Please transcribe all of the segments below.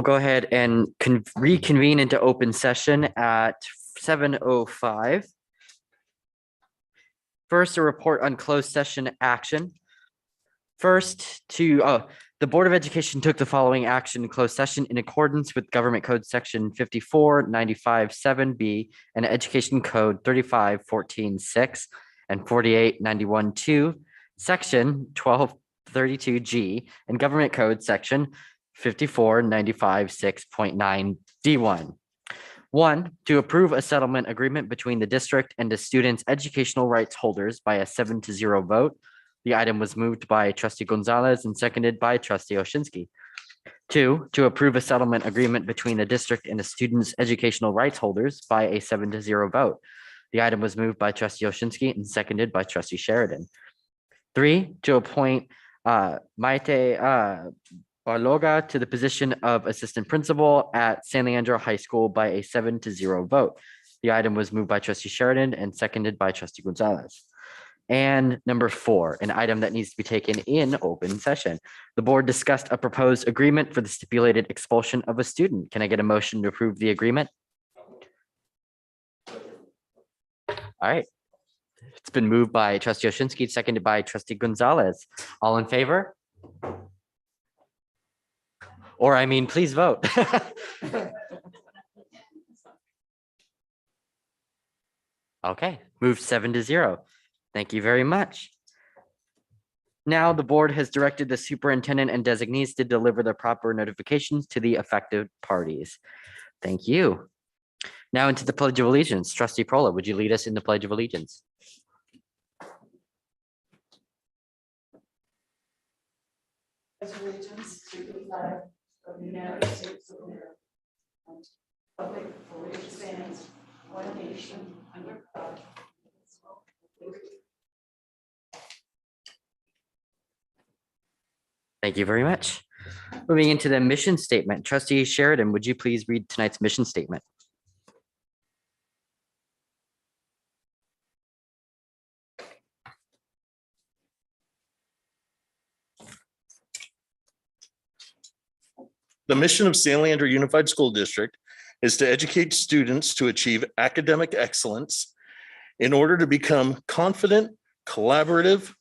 go ahead and reconvene into open session at 7:05. First, a report on closed session action. The Board of Education took the following action in closed session in accordance with Government Code Section 5495-7B and Education Code 3514-6 and 4891-2, Section 1232G, and Government Code Section 5495-6.9 D1. 1, to approve a settlement agreement between the district and the students' educational rights holders by a 7-0 vote. The item was moved by Trustee Gonzalez and seconded by Trustee Oshinsky. 2, to approve a settlement agreement between the district and the students' educational rights holders by a 7-0 vote. The item was moved by Trustee Oshinsky and seconded by Trustee Sheridan. 3, to appoint Maite Barloga to the position of assistant principal at San Leandro High School by a 7-0 vote. The item was moved by Trustee Sheridan and seconded by Trustee Gonzalez. And number 4, an item that needs to be taken in open session. The board discussed a proposed agreement for the stipulated expulsion of a student. Can I get a motion to approve the agreement? All right. It's been moved by Trustee Oshinsky, seconded by Trustee Gonzalez. All in favor? Or please vote. Okay, moved 7-0. Thank you very much. Now the board has directed the superintendent and designees to deliver the proper notifications to the affected parties. Thank you. Now into the Pledge of Allegiance. Trustee Prola, would you lead us in the Pledge of Allegiance? Allegiance to the flag of the United States of America, public for which it stands, one nation, under God. Thank you very much. Moving into the mission statement. Trustee Sheridan, would you please read tonight's mission statement? The mission of San Leandro Unified School District is to educate students to achieve academic excellence in order to become confident, collaborative,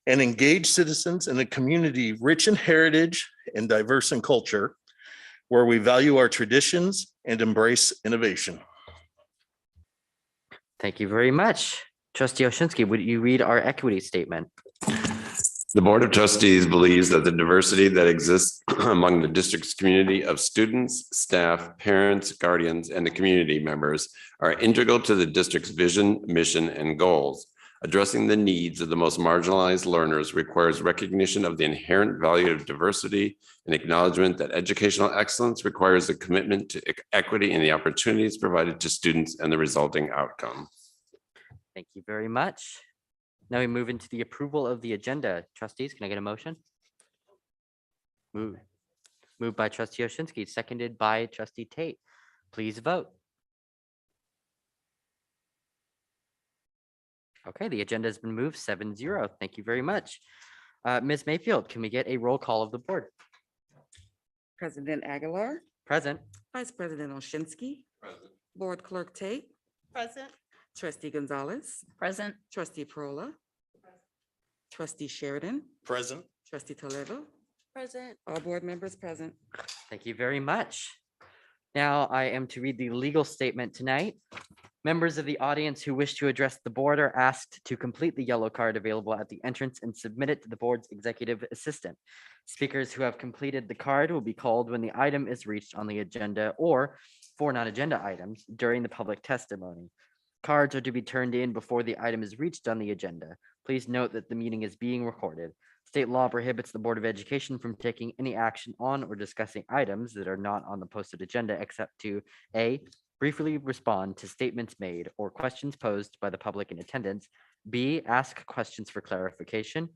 and engaged citizens in a community rich in heritage and diverse in culture, where we value our traditions and embrace innovation. Thank you very much. Trustee Oshinsky, would you read our equity statement? The Board of Trustees believes that the diversity that exists among the district's community of students, staff, parents, guardians, and the community members are integral to the district's vision, mission, and goals. Addressing the needs of the most marginalized learners requires recognition of the inherent value of diversity and acknowledgement that educational excellence requires a commitment to equity in the opportunities provided to students and the resulting outcome. Thank you very much. Now we move into the approval of the agenda. Trustees, can I get a motion? Moved by Trustee Oshinsky, seconded by Trustee Tate. Please vote. Okay, the agenda has been moved 7-0. Thank you very much. Ms. Mayfield, can we get a roll call of the board? President Aguilar. Present. Vice President Oshinsky. Present. Board Clerk Tate. Present. Trustee Gonzalez. Present. Trustee Prola. Trustee Sheridan. Present. Trustee Toledo. Present. All board members present. Thank you very much. Now I am to read the legal statement tonight. Members of the audience who wish to address the board are asked to complete the yellow card available at the entrance and submit it to the board's executive assistant. Speakers who have completed the card will be called when the item is reached on the agenda or for non-agenda items during the public testimony. Cards are to be turned in before the item is reached on the agenda. Please note that the meeting is being recorded. State law prohibits the Board of Education from taking any action on or discussing items that are not on the posted agenda except to A, briefly respond to statements made or questions posed by the public in attendance, B, ask questions for clarification,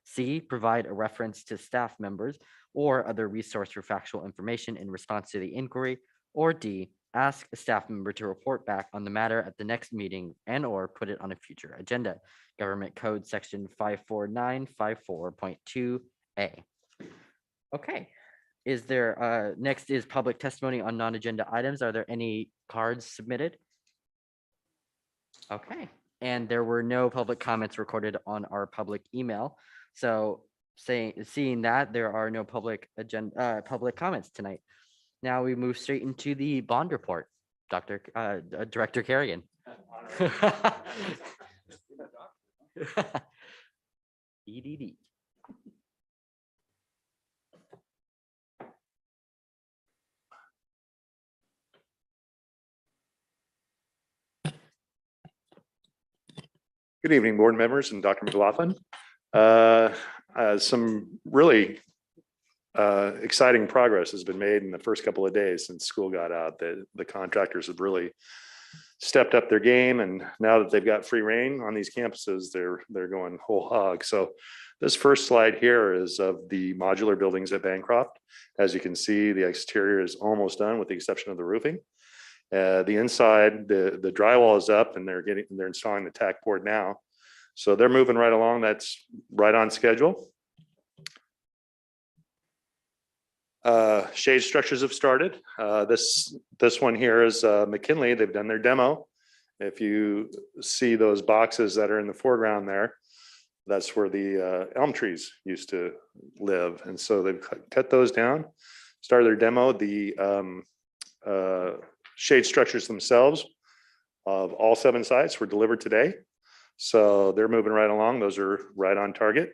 C, provide a reference to staff members or other resource for factual information in response to the inquiry, or D, ask a staff member to report back on the matter at the next meeting and or put it on a future agenda. Government Code Section 54954.2A. Okay, is there, next is public testimony on non-agenda items. Are there any cards submitted? Okay, and there were no public comments recorded on our public email. So seeing that there are no public comments tonight. Now we move straight into the bond report. Director Kerrigan. EDD. Good evening, board members and Dr. McLaughlin. Some really exciting progress has been made in the first couple of days since school got out. The contractors have really stepped up their game, and now that they've got free reign on these campuses, they're going whole hog. So this first slide here is of the modular buildings at Bancroft. As you can see, the exterior is almost done with the exception of the roofing. The inside, the drywall is up, and they're installing the tack board now. So they're moving right along. That's right on schedule. Shade structures have started. This one here is McKinley. They've done their demo. If you see those boxes that are in the foreground there, that's where the elm trees used to live. And so they've cut those down, started their demo. The shade structures themselves of all 7 sites were delivered today. So they're moving right along. Those are right on target.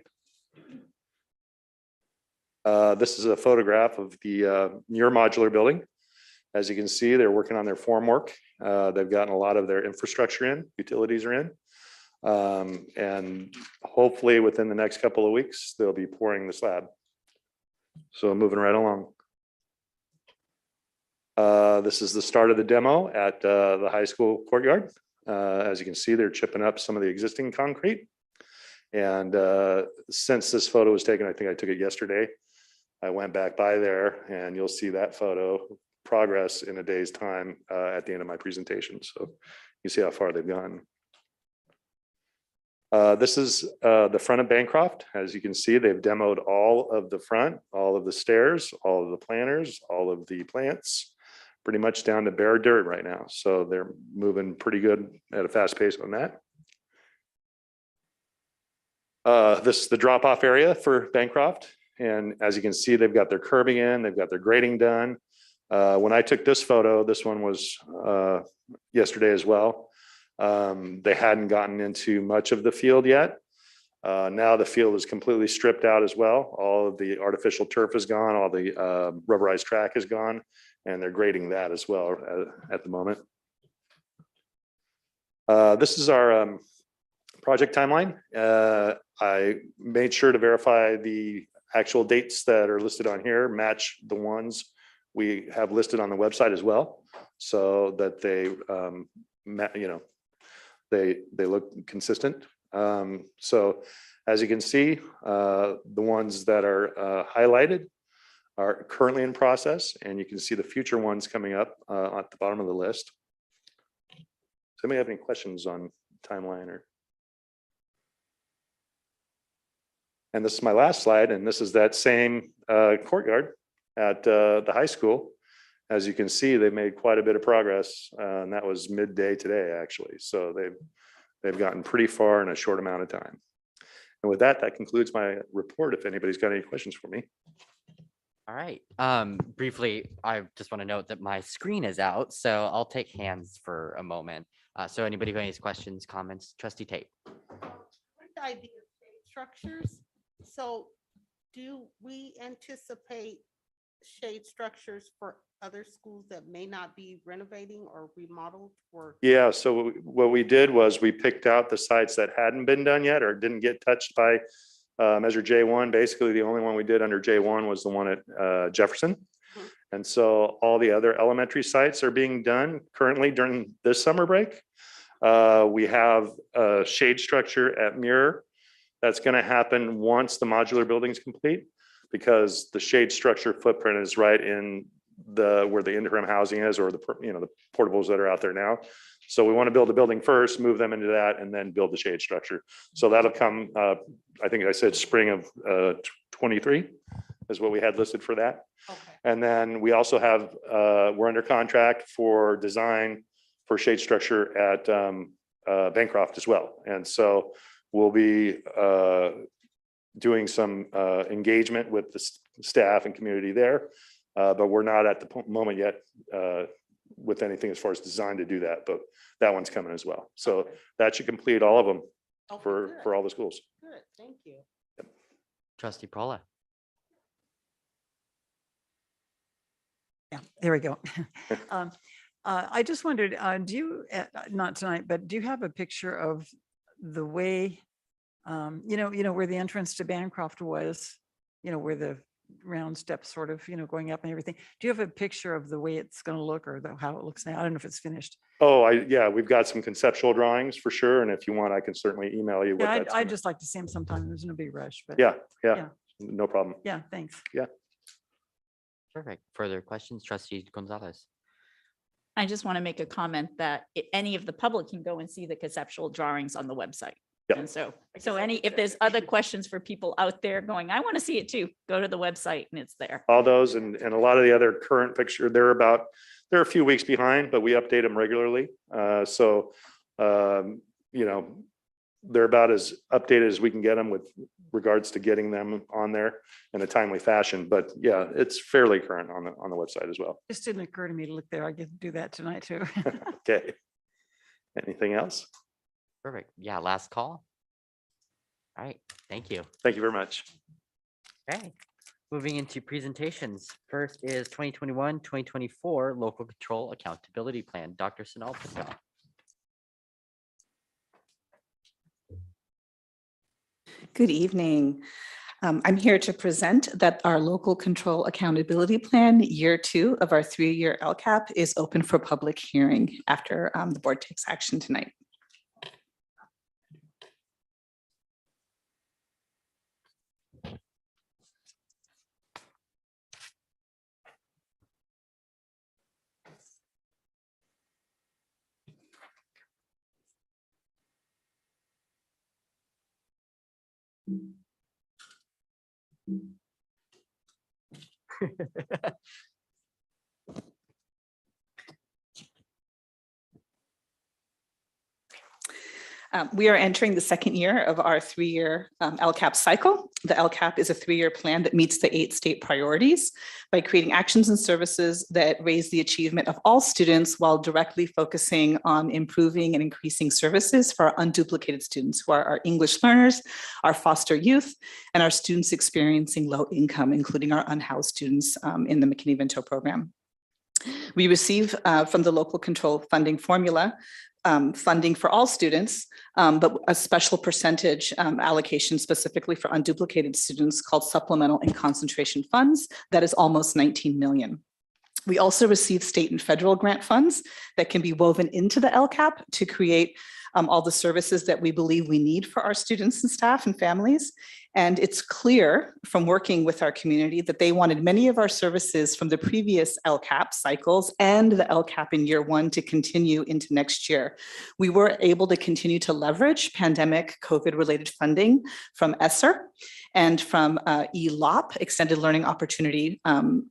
This is a photograph of the Muir modular building. As you can see, they're working on their formwork. They've gotten a lot of their infrastructure in, utilities are in. And hopefully within the next couple of weeks, they'll be pouring the slab. So moving right along. This is the start of the demo at the high school courtyard. As you can see, they're chipping up some of the existing concrete. And since this photo was taken, I think I took it yesterday, I went back by there, and you'll see that photo progress in a day's time at the end of my presentation. So you see how far they've gone. This is the front of Bancroft. As you can see, they've demoed all of the front, all of the stairs, all of the planters, all of the plants, pretty much down to bare dirt right now. So they're moving pretty good at a fast pace on that. This is the drop-off area for Bancroft. And as you can see, they've got their curbing in, they've got their grading done. When I took this photo, this one was yesterday as well. They hadn't gotten into much of the field yet. Now the field is completely stripped out as well. All of the artificial turf is gone, all the rubberized track is gone, and they're grading that as well at the moment. This is our project timeline. I made sure to verify the actual dates that are listed on here match the ones we have listed on the website as well, so that they, they look consistent. So as you can see, the ones that are highlighted are currently in process, and you can see the future ones coming up at the bottom of the list. Does anybody have any questions on timeline or? And this is my last slide, and this is that same courtyard at the high school. As you can see, they made quite a bit of progress, and that was midday today, actually. So they've gotten pretty far in a short amount of time. And with that, that concludes my report. If anybody's got any questions for me. All right. Briefly, I just want to note that my screen is out, so I'll take hands for a moment. So anybody who has any questions, comments, Trustee Tate. The idea of shade structures. So do we anticipate shade structures for other schools that may not be renovating or remodeled or? Yeah, so what we did was we picked out the sites that hadn't been done yet or didn't get touched by Measure J1. Basically, the only one we did under J1 was the one at Jefferson. Mhm. And so all the other elementary sites are being done currently during this summer break. We have a shade structure at Muir that's going to happen once the modular building is complete, because the shade structure footprint is right in where the interim housing is, or the portables that are out there now. So we want to build a building first, move them into that, and then build the shade structure. So that'll come, I think I said spring of 23, is what we had listed for that. Okay. And then we also have, we're under contract for design for shade structure at Bancroft as well. And so we'll be doing some engagement with the staff and community there. But we're not at the moment yet with anything as far as design to do that, but that one's coming as well. So Okay. that should complete all of them Okay, for good. all the schools. Good, thank you. Trustee Prola. Yeah, there we go. I just wondered, do you, not tonight, but do you have a picture of the way, where the entrance to Bancroft was, where the round steps sort of, going up and everything? Do you have a picture of the way it's going to look or how it looks now? I don't know if it's finished. Oh, yeah, we've got some conceptual drawings for sure. And if you want, I can certainly email you what Yeah, that's. I'd gonna- just like to see them sometime. There's no big rush, but Yeah, yeah. no problem. yeah, thanks. Perfect. Further questions, Trustee Gonzalez? I just want to make a comment that any of the public can go and see the conceptual drawings on the website. Yeah. And so if there's other questions for people out there going, I want to see it too, go to the website and it's there. All those and a lot of the other current picture, they're a few weeks behind, but we update them regularly. They're about as updated as we can get them with regards to getting them on there in a timely fashion. But yeah, it's fairly current on the website as well. Just didn't occur to me to look there. I get to do that tonight too. Okay. Anything else? Perfect. Yeah, last call. All right, thank you. Thank you very much. Okay, moving into presentations. First is 2021-2024 Local Control Accountability Plan. Dr. Sunal Patel. Good evening. I'm here to present that our Local Control Accountability Plan, year 2 of our 3-year LCAP, is open for public hearing after the board takes action tonight. We are entering the second year of our 3-year LCAP cycle. The LCAP is a 3-year plan that meets the 8 state priorities by creating actions and services that raise the achievement of all students while directly focusing on improving and increasing services for our unduplicated students who are our English learners, our foster youth, and our students experiencing low income, including our unhoused students in the McKinney-Vento program. We receive from the local control funding formula funding for all students, but a special percentage allocation specifically for unduplicated students called supplemental and concentration funds. That is almost 19 million. We also receive state and federal grant funds that can be woven into the LCAP to create all the services that we believe we need for our students and staff and families. And it's clear from working with our community that they wanted many of our services from the previous LCAP cycles and the LCAP in year 1 to continue into next year. We were able to continue to leverage pandemic COVID-related funding from ESSER and from ELOP, Extended Learning Opportunity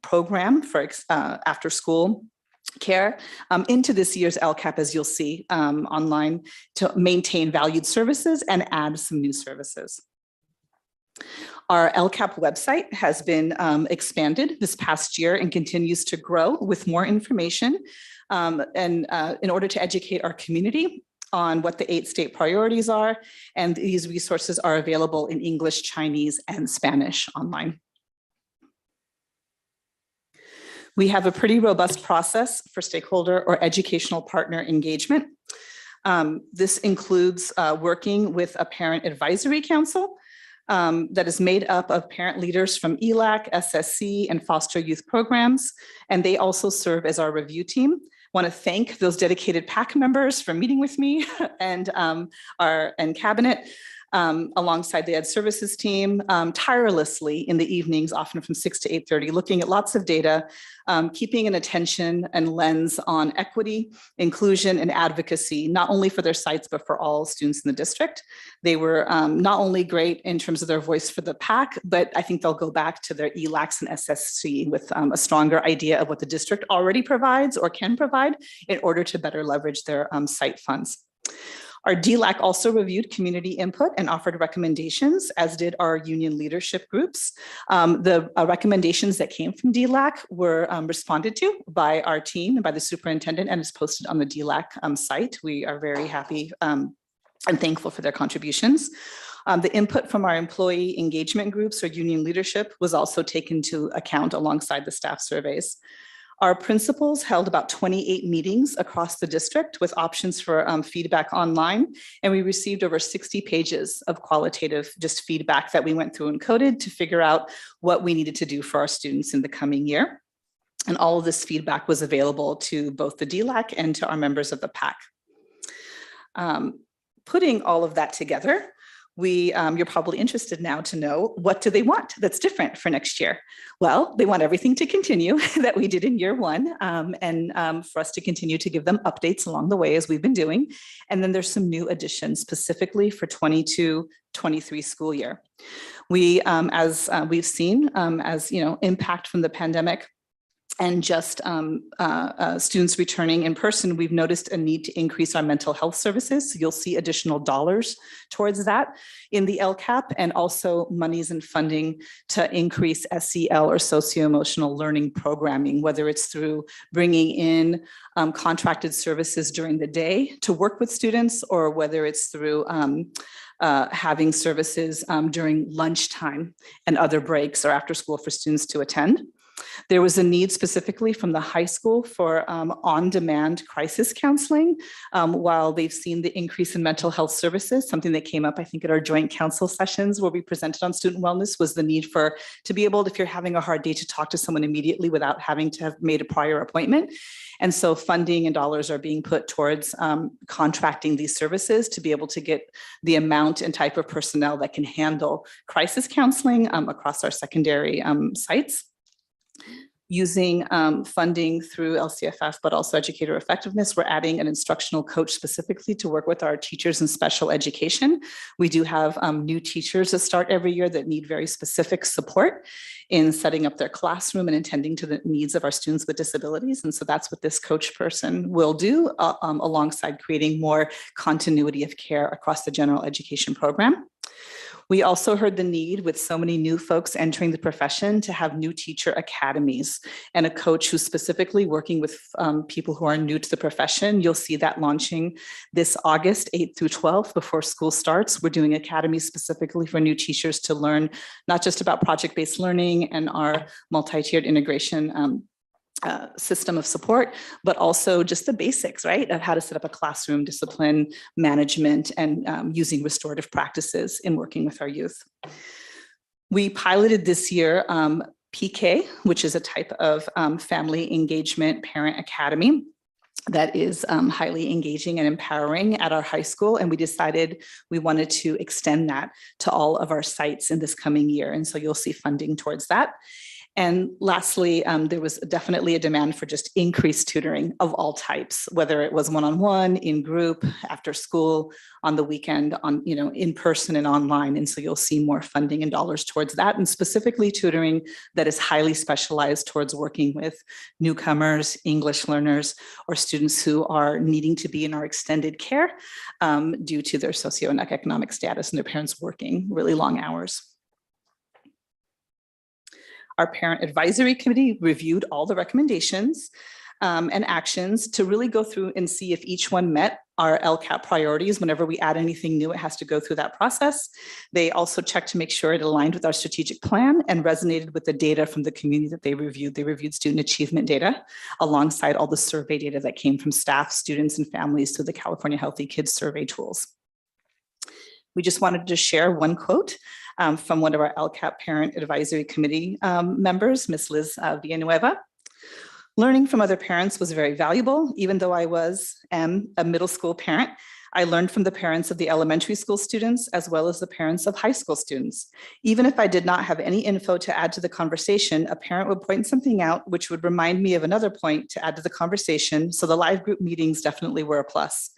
Program for after school care into this year's LCAP, as you'll see online, to maintain valued services and add some new services. Our LCAP website has been expanded this past year and continues to grow with more information in order to educate our community on what the 8 state priorities are. And these resources are available in English, Chinese, and Spanish online. We have a pretty robust process for stakeholder or educational partner engagement. This includes working with a parent advisory council that is made up of parent leaders from ELAC, SSC, and foster youth programs. And they also serve as our review team. Want to thank those dedicated PAC members for meeting with me and cabinet. alongside the Ed Services team, tirelessly in the evenings, often from 6 to 8:30, looking at lots of data, keeping an attention and lens on equity, inclusion, and advocacy, not only for their sites, but for all students in the district. They were not only great in terms of their voice for the PAC, but I think they'll go back to their ELACs and SSC with a stronger idea of what the district already provides or can provide in order to better leverage their site funds. Our DLAC also reviewed community input and offered recommendations, as did our union leadership groups. The recommendations that came from DLAC were responded to by our team and by the superintendent, and is posted on the DLAC site. We are very happy and thankful for their contributions. The input from our employee engagement groups or union leadership was also taken into account alongside the staff surveys. Our principals held about 28 meetings across the district with options for feedback online, and we received over 60 pages of qualitative just feedback that we went through and coded to figure out what we needed to do for our students in the coming year. And all of this feedback was available to both the DLAC and to our members of the PAC. Putting all of that together, you're probably interested now to know, what do they want that's different for next year? Well, they want everything to continue that we did in year one, and for us to continue to give them updates along the way as we've been doing. And then there's some new additions specifically for 22-23 school year. We, as we've seen, as you know, impact from the pandemic and just students returning in person, we've noticed a need to increase our mental health services. So you'll see additional dollars towards that in the Lcap, and also monies and funding to increase SEL or socio-emotional learning programming, whether it's through bringing in contracted services during the day to work with students, or whether it's through having services during lunchtime and other breaks or after school for students to attend. There was a need specifically from the high school for on-demand crisis counseling. While they've seen the increase in mental health services, something that came up, I think, at our joint council sessions where we presented on student wellness, was the need to be able, if you're having a hard day, to talk to someone immediately without having to have made a prior appointment. And so funding and dollars are being put towards contracting these services to be able to get the amount and type of personnel that can handle crisis counseling across our secondary sites. Using funding through LCFF, but also educator effectiveness, we're adding an instructional coach specifically to work with our teachers in special education. We do have new teachers that start every year that need very specific support in setting up their classroom and attending to the needs of our students with disabilities. And so that's what this coach person will do, alongside creating more continuity of care across the general education program. We also heard the need, with so many new folks entering the profession, to have new teacher academies and a coach who's specifically working with people who are new to the profession. You'll see that launching this August 8th through 12th before school starts. We're doing academies specifically for new teachers to learn not just about project-based learning and our multi-tiered integration system of support, but also just the basics, right, of how to set up a classroom, discipline management, and using restorative practices in working with our youth. We piloted this year PK, which is a type of family engagement parent academy that is highly engaging and empowering at our high school. And we decided we wanted to extend that to all of our sites in this coming year. And so you'll see funding towards that. And lastly, there was definitely a demand for just increased tutoring of all types, whether it was one-on-one, in group, after school, on the weekend, in person and online. And so you'll see more funding and dollars towards that, and specifically tutoring that is highly specialized towards working with newcomers, English learners, or students who are needing to be in our extended care due to their socioeconomic status and their parents working really long hours. Our parent advisory committee reviewed all the recommendations and actions to really go through and see if each one met our Lcap priorities. Whenever we add anything new, it has to go through that process. They also checked to make sure it aligned with our strategic plan and resonated with the data from the community that they reviewed. They reviewed student achievement data alongside all the survey data that came from staff, students, and families through the California Healthy Kids survey tools. We just wanted to share one quote from one of our Lcap Parent Advisory Committee members, Ms. Liz Villanueva. "Learning from other parents was very valuable. Even though I am a middle school parent, I learned from the parents of the elementary school students as well as the parents of high school students. Even if I did not have any info to add to the conversation, a parent would point something out which would remind me of another point to add to the conversation. So the live group meetings definitely were a plus.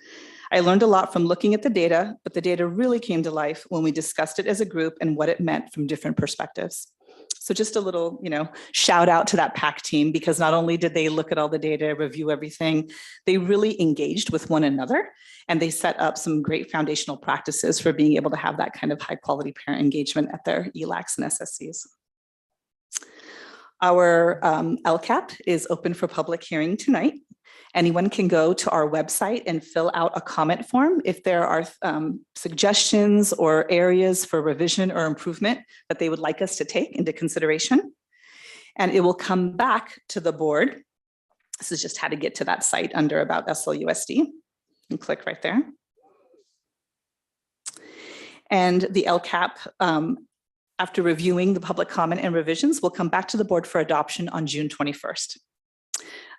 I learned a lot from looking at the data, but the data really came to life when we discussed it as a group and what it meant from different perspectives. So just a little, shout out to that PAC team, because not only did they look at all the data, review everything, they really engaged with one another, and they set up some great foundational practices for being able to have that kind of high quality parent engagement at their ELACs and SSCs. Our Lcap is open for public hearing tonight. Anyone can go to our website and fill out a comment form if there are suggestions or areas for revision or improvement that they would like us to take into consideration. And it will come back to the board. This is just how to get to that site under About SLUSD. And click right there. And the Lcap, after reviewing the public comment and revisions, will come back to the board for adoption on June 21st.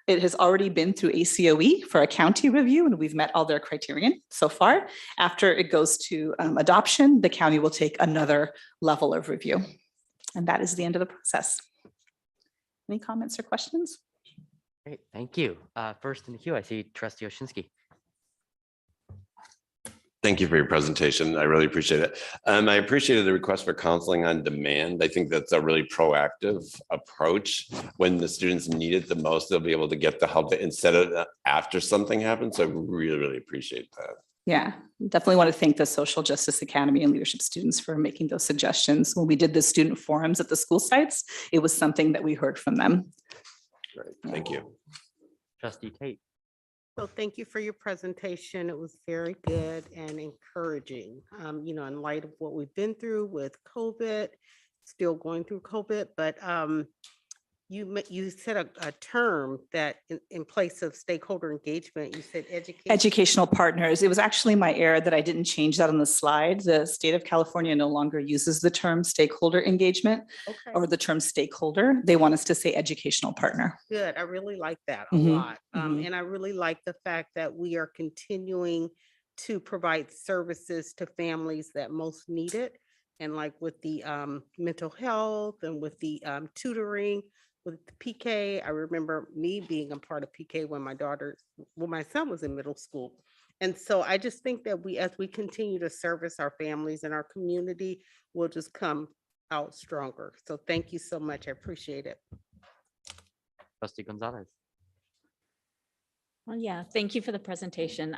It has already been through ACOE for a county review, and we've met all their criterion so far. After it goes to adoption, the county will take another level of review. And that is the end of the process. Any comments or questions? Great, thank you. First in the queue, I see Trustee Oshinsky. Thank you for your presentation. I really appreciate it. I appreciated the request for counseling on demand. I think that's a really proactive approach. When the students need it the most, they'll be able to get the help instead of after something happens. So I really, really appreciate that. Yeah, definitely want to thank the Social Justice Academy and leadership students for making those suggestions. When we did the student forums at the school sites, it was something that we heard from them. Great, thank you. Trustee Tate. So thank you for your presentation. It was very good and encouraging, in light of what we've been through with COVID, still going through COVID, but you said a term that in place of stakeholder engagement, you said educational partners. It was actually my error that I didn't change that on the slide. The state of California no longer uses the term stakeholder engagement or the term stakeholder. They want us to say educational partner. Good. I really like that a lot. And I really like the fact that we are continuing to provide services to families that most need it. And like with the mental health and with the tutoring, with the PK, I remember me being a part of PK when my son was in middle school. And so I just think that as we continue to service our families and our community, we'll just come out stronger. So thank you so much. I appreciate it. Trustee Gonzalez. Well, yeah, thank you for the presentation.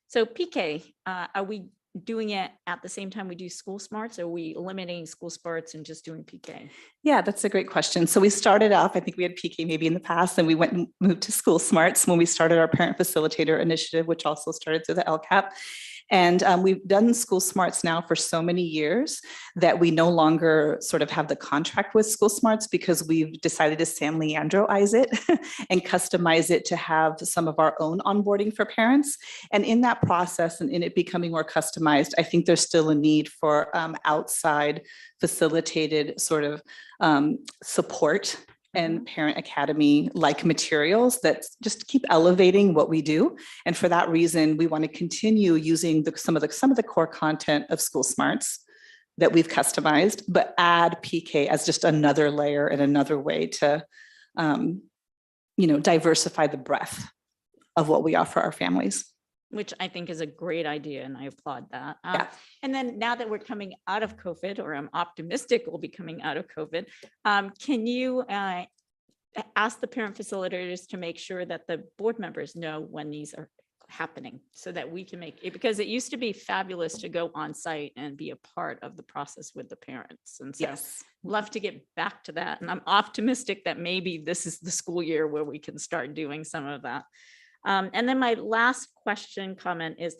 So PK, are we doing it at the same time we do school smarts? Or are we eliminating school smarts and just doing PK? Yeah, that's a great question. So we started off, I think we had PK maybe in the past, and we went and moved to school smarts when we started our parent facilitator initiative, which also started through the Lcap. And we've done school smarts now for so many years that we no longer sort of have the contract with school smarts, because we've decided to San Leandroize it and customize it to have some of our own onboarding for parents. And in that process and in it becoming more customized, I think there's still a need for outside facilitated sort of support and parent academy like materials that just keep elevating what we do. And for that reason, we want to continue using some of the core content of school smarts that we've customized, but add PK as just another layer and another way to diversify the breadth of what we offer our families. Which I think is a great idea, and I applaud that. Yeah. And then now that we're coming out of COVID, or I'm optimistic we'll be coming out of COVID, can you ask the parent facilitators to make sure that the board members know when these are happening, so that we can make it, because it used to be fabulous to go on site and be a part of the process with the parents. And so Yes. love to get back to that. And I'm optimistic that maybe this is the school year where we can start doing some of that. And then my last comment is,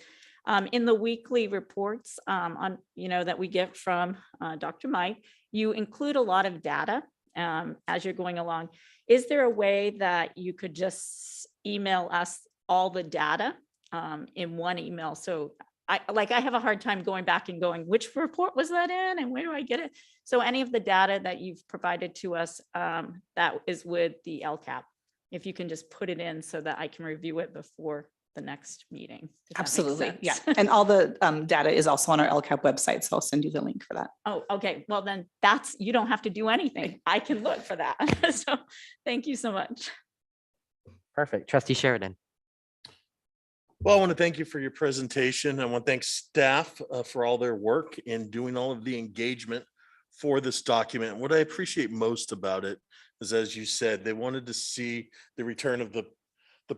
in the weekly reports that we get from Dr. Mike, you include a lot of data as you're going along. Is there a way that you could just email us all the data in one email? So I have a hard time going back and going, which report was that in and where do I get it? So any of the data that you've provided to us that is with the Lcap, if you can just put it in so that I can review it before the next meeting. if that makes Absolutely, yeah. sense. And all the data is also on our LCAP website, so I'll send you the link for that. Oh, okay. Well, then you don't have to do anything. I can look for that. So thank you so much. Perfect. Trustee Sheridan. Well, I want to thank you for your presentation. I want to thank staff for all their work in doing all of the engagement for this document. What I appreciate most about it is, as you said, they wanted to see the return of the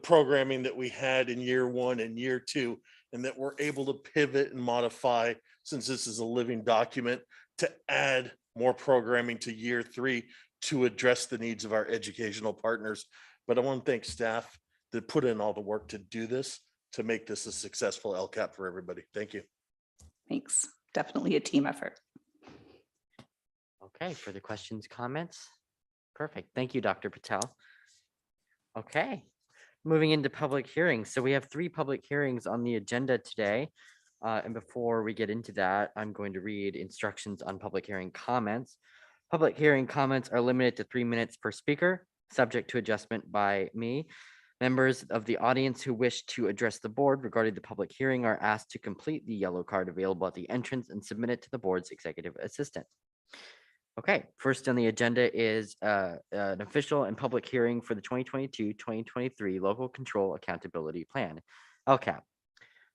programming that we had in year one and year two, and that we're able to pivot and modify, since this is a living document, to add more programming to year three to address the needs of our educational partners. But I want to thank staff that put in all the work to do this, to make this a successful LCAP for everybody. Thank you. Thanks. Definitely a team effort. Okay, further questions, comments? Perfect. Thank you, Dr. Patel. Okay, moving into public hearings. So we have 3 public hearings on the agenda today. And before we get into that, I'm going to read instructions on public hearing comments. Public hearing comments are limited to 3 minutes per speaker, subject to adjustment by me. Members of the audience who wish to address the board regarding the public hearing are asked to complete the yellow card available at the entrance and submit it to the board's executive assistant. Okay, first on the agenda is an official and public hearing for the 2022-2023 Local Control Accountability Plan, LCAP.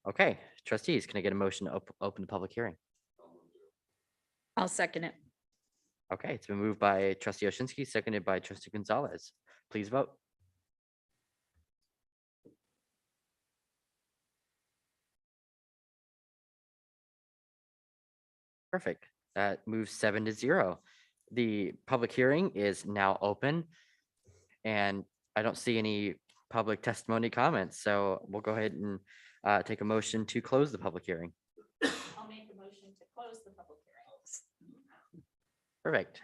Okay, trustees, can I get a motion to open the public hearing? I'll second it. Okay, it's been moved by trustee Oshinsky, seconded by trustee Gonzalez. Please vote. Perfect. That moves 7-0. The public hearing is now open, and I don't see any public testimony comments, so we'll go ahead and take a motion to close the public hearing. I'll make a motion to close the public hearing. Perfect.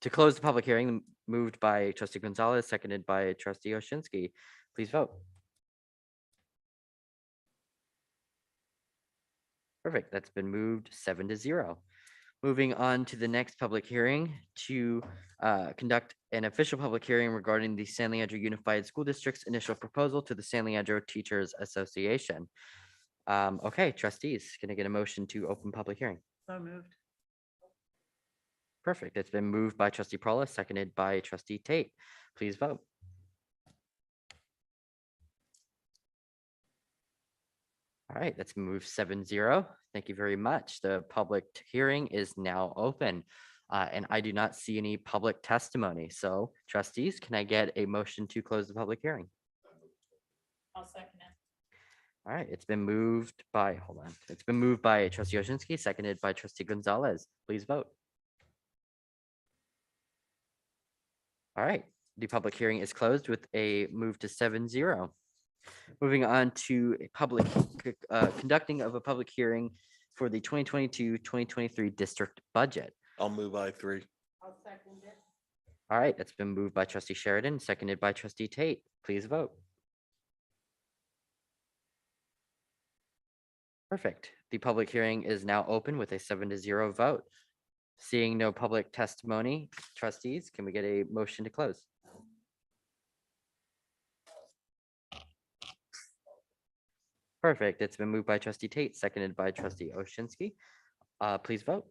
To close the public hearing, moved by trustee Gonzalez, seconded by trustee Oshinsky. Please vote. Perfect. That's been moved 7-0. Moving on to the next public hearing to conduct an official public hearing regarding the San Leandro Unified School District's initial proposal to the San Leandro Teachers Association. Okay, trustees, can I get a motion to open public hearing? So moved. Perfect. It's been moved by trustee Prola, seconded by trustee Tate. Please vote. All right, that's moved 7-0. Thank you very much. The public hearing is now open, and I do not see any public testimony. So trustees, can I get a motion to close the public hearing? I'll second it. All right, it's been moved by, hold on. It's been moved by trustee Oshinsky, seconded by trustee Gonzalez. Please vote. All right, the public hearing is closed with a move to 7-0. Moving on to a public conducting of a public hearing for the 2022-2023 district budget. I'll move I3. I'll second it. All right, that's been moved by trustee Sheridan, seconded by trustee Tate. Please vote. Perfect. The public hearing is now open with a 7-0 vote. Seeing no public testimony, trustees, can we get a motion to close? Perfect. It's been moved by trustee Tate, seconded by trustee Oshinsky. Please vote.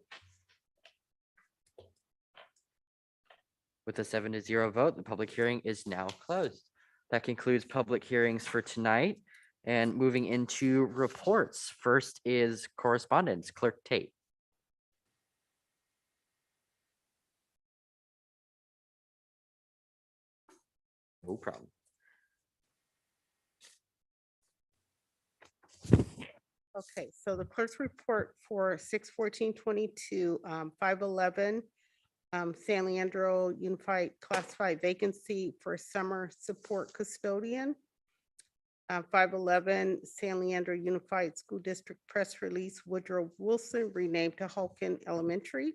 With a 7-0 vote, the public hearing is now closed. That concludes public hearings for tonight. And moving into reports. First is correspondence. Clerk Tate. No problem. Okay, so the clerk's report for 6/14/22, 5/11, San Leandro Unified Classified Vacancy for Summer Support Custodian. 5/11, San Leandro Unified School District Press Release, Woodrow Wilson renamed to Hulkin Elementary.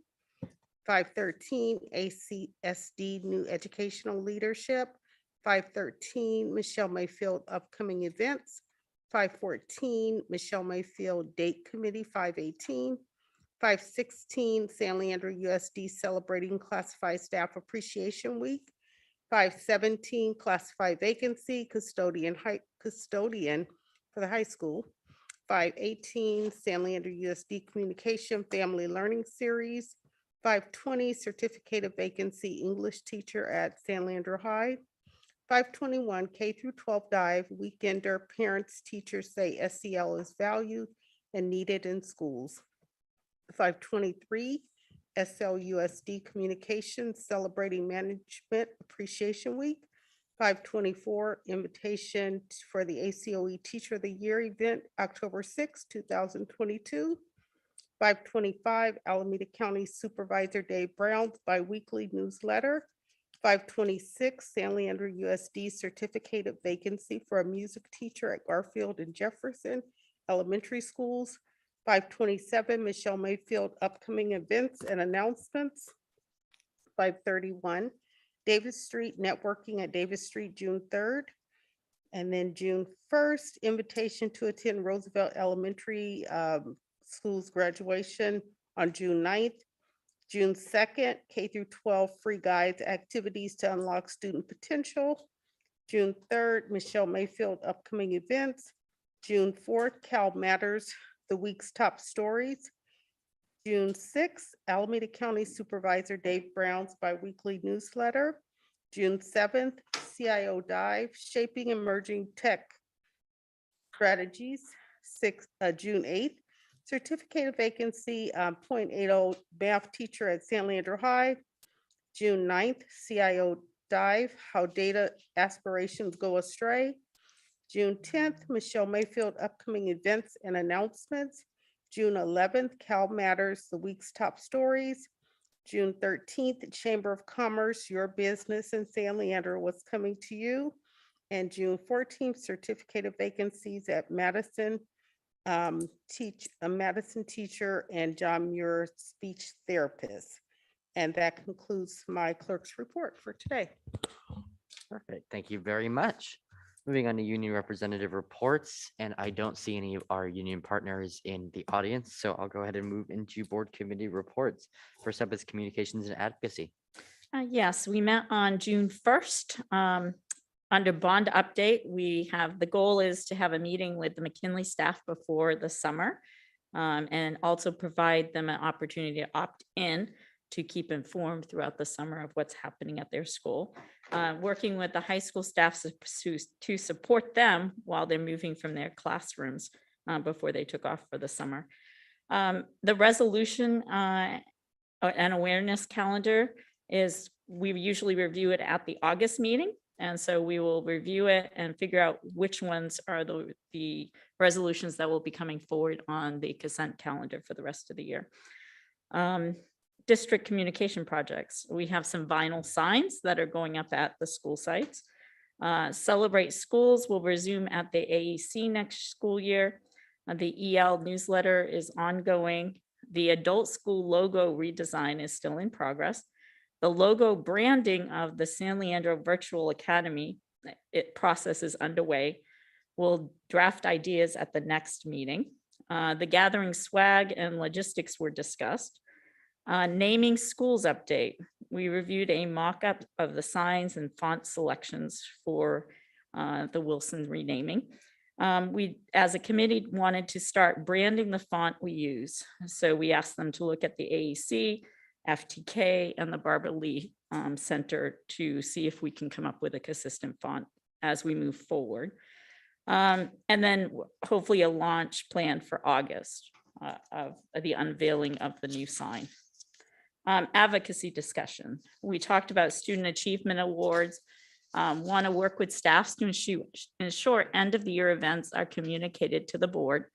5/13, ACSD New Educational Leadership. 5/13, Michelle Mayfield Upcoming Events. 5/14, Michelle Mayfield Date Committee. 5/18, 5/16, San Leandro USD Celebrating Classified Staff Appreciation Week. 517 classified vacancy, custodian for the high school. 518 San Leandro USD Communication Family Learning Series. 520 certificate of vacancy English teacher at San Leandro High. 521 K through 12 dive weekender parents teachers say SEL is valued and needed in schools. 523 SLUSD Communications Celebrating Management Appreciation Week. 524 invitation for the ACOE Teacher of the Year event, October 6, 2022. 525 Alameda County Supervisor Dave Brown's biweekly newsletter. 526 San Leandro USD Certificate of Vacancy for a music teacher at Garfield and Jefferson Elementary Schools. 527 Michelle Mayfield upcoming events and announcements. 531 Davis Street Networking at Davis Street, June 3rd. And then June 1st, invitation to attend Roosevelt Elementary School's graduation on June 9th. June 2nd, K through 12 free guides, activities to unlock student potential. June 3rd, Michelle Mayfield upcoming events. June 4th, Cal Matters, the week's top stories. June 6th, Alameda County Supervisor Dave Brown's biweekly newsletter. June 7th, CIO Dive, Shaping Emerging Tech Strategies. June 8th, Certificate of Vacancy, .80 math teacher at San Leandro High. June 9th, CIO Dive, How Data Aspirations Go Astray. June 10th, Michelle Mayfield upcoming events and announcements. June 11th, Cal Matters, the week's top stories. June 13th, Chamber of Commerce, your business in San Leandro, what's coming to you. And June 14th, Certificate of Vacancies at Madison, a Madison teacher and John Muir speech therapist. And that concludes my clerk's report for today. Perfect. Thank you very much. Moving on to union representative reports, and I don't see any of our union partners in the audience, so I'll go ahead and move into board committee reports. First up is communications and advocacy. Yes, we met on June 1st. Under bond update, the goal is to have a meeting with the McKinley staff before the summer and also provide them an opportunity to opt in to keep informed throughout the summer of what's happening at their school. Working with the high school staff to support them while they're moving from their classrooms before they took off for the summer. The resolution and awareness calendar is, we usually review it at the August meeting. And so we will review it and figure out which ones are the resolutions that will be coming forward on the consent calendar for the rest of the year. District communication projects. We have some vinyl signs that are going up at the school sites. Celebrate Schools will resume at the AEC next school year. The EL newsletter is ongoing. The adult school logo redesign is still in progress. The logo branding of the San Leandro Virtual Academy process is underway. We'll draft ideas at the next meeting. The gathering swag and logistics were discussed. Naming schools update. We reviewed a mock-up of the signs and font selections for the Wilson renaming. We, as a committee, wanted to start branding the font we use. So we asked them to look at the AEC, FTK, and the Barbara Lee Center to see if we can come up with a consistent font as we move forward. And then hopefully a launch plan for August of the unveiling of the new sign. Advocacy discussion. We talked about student achievement awards. Want to work with staffs to ensure end of the year events are communicated to the board.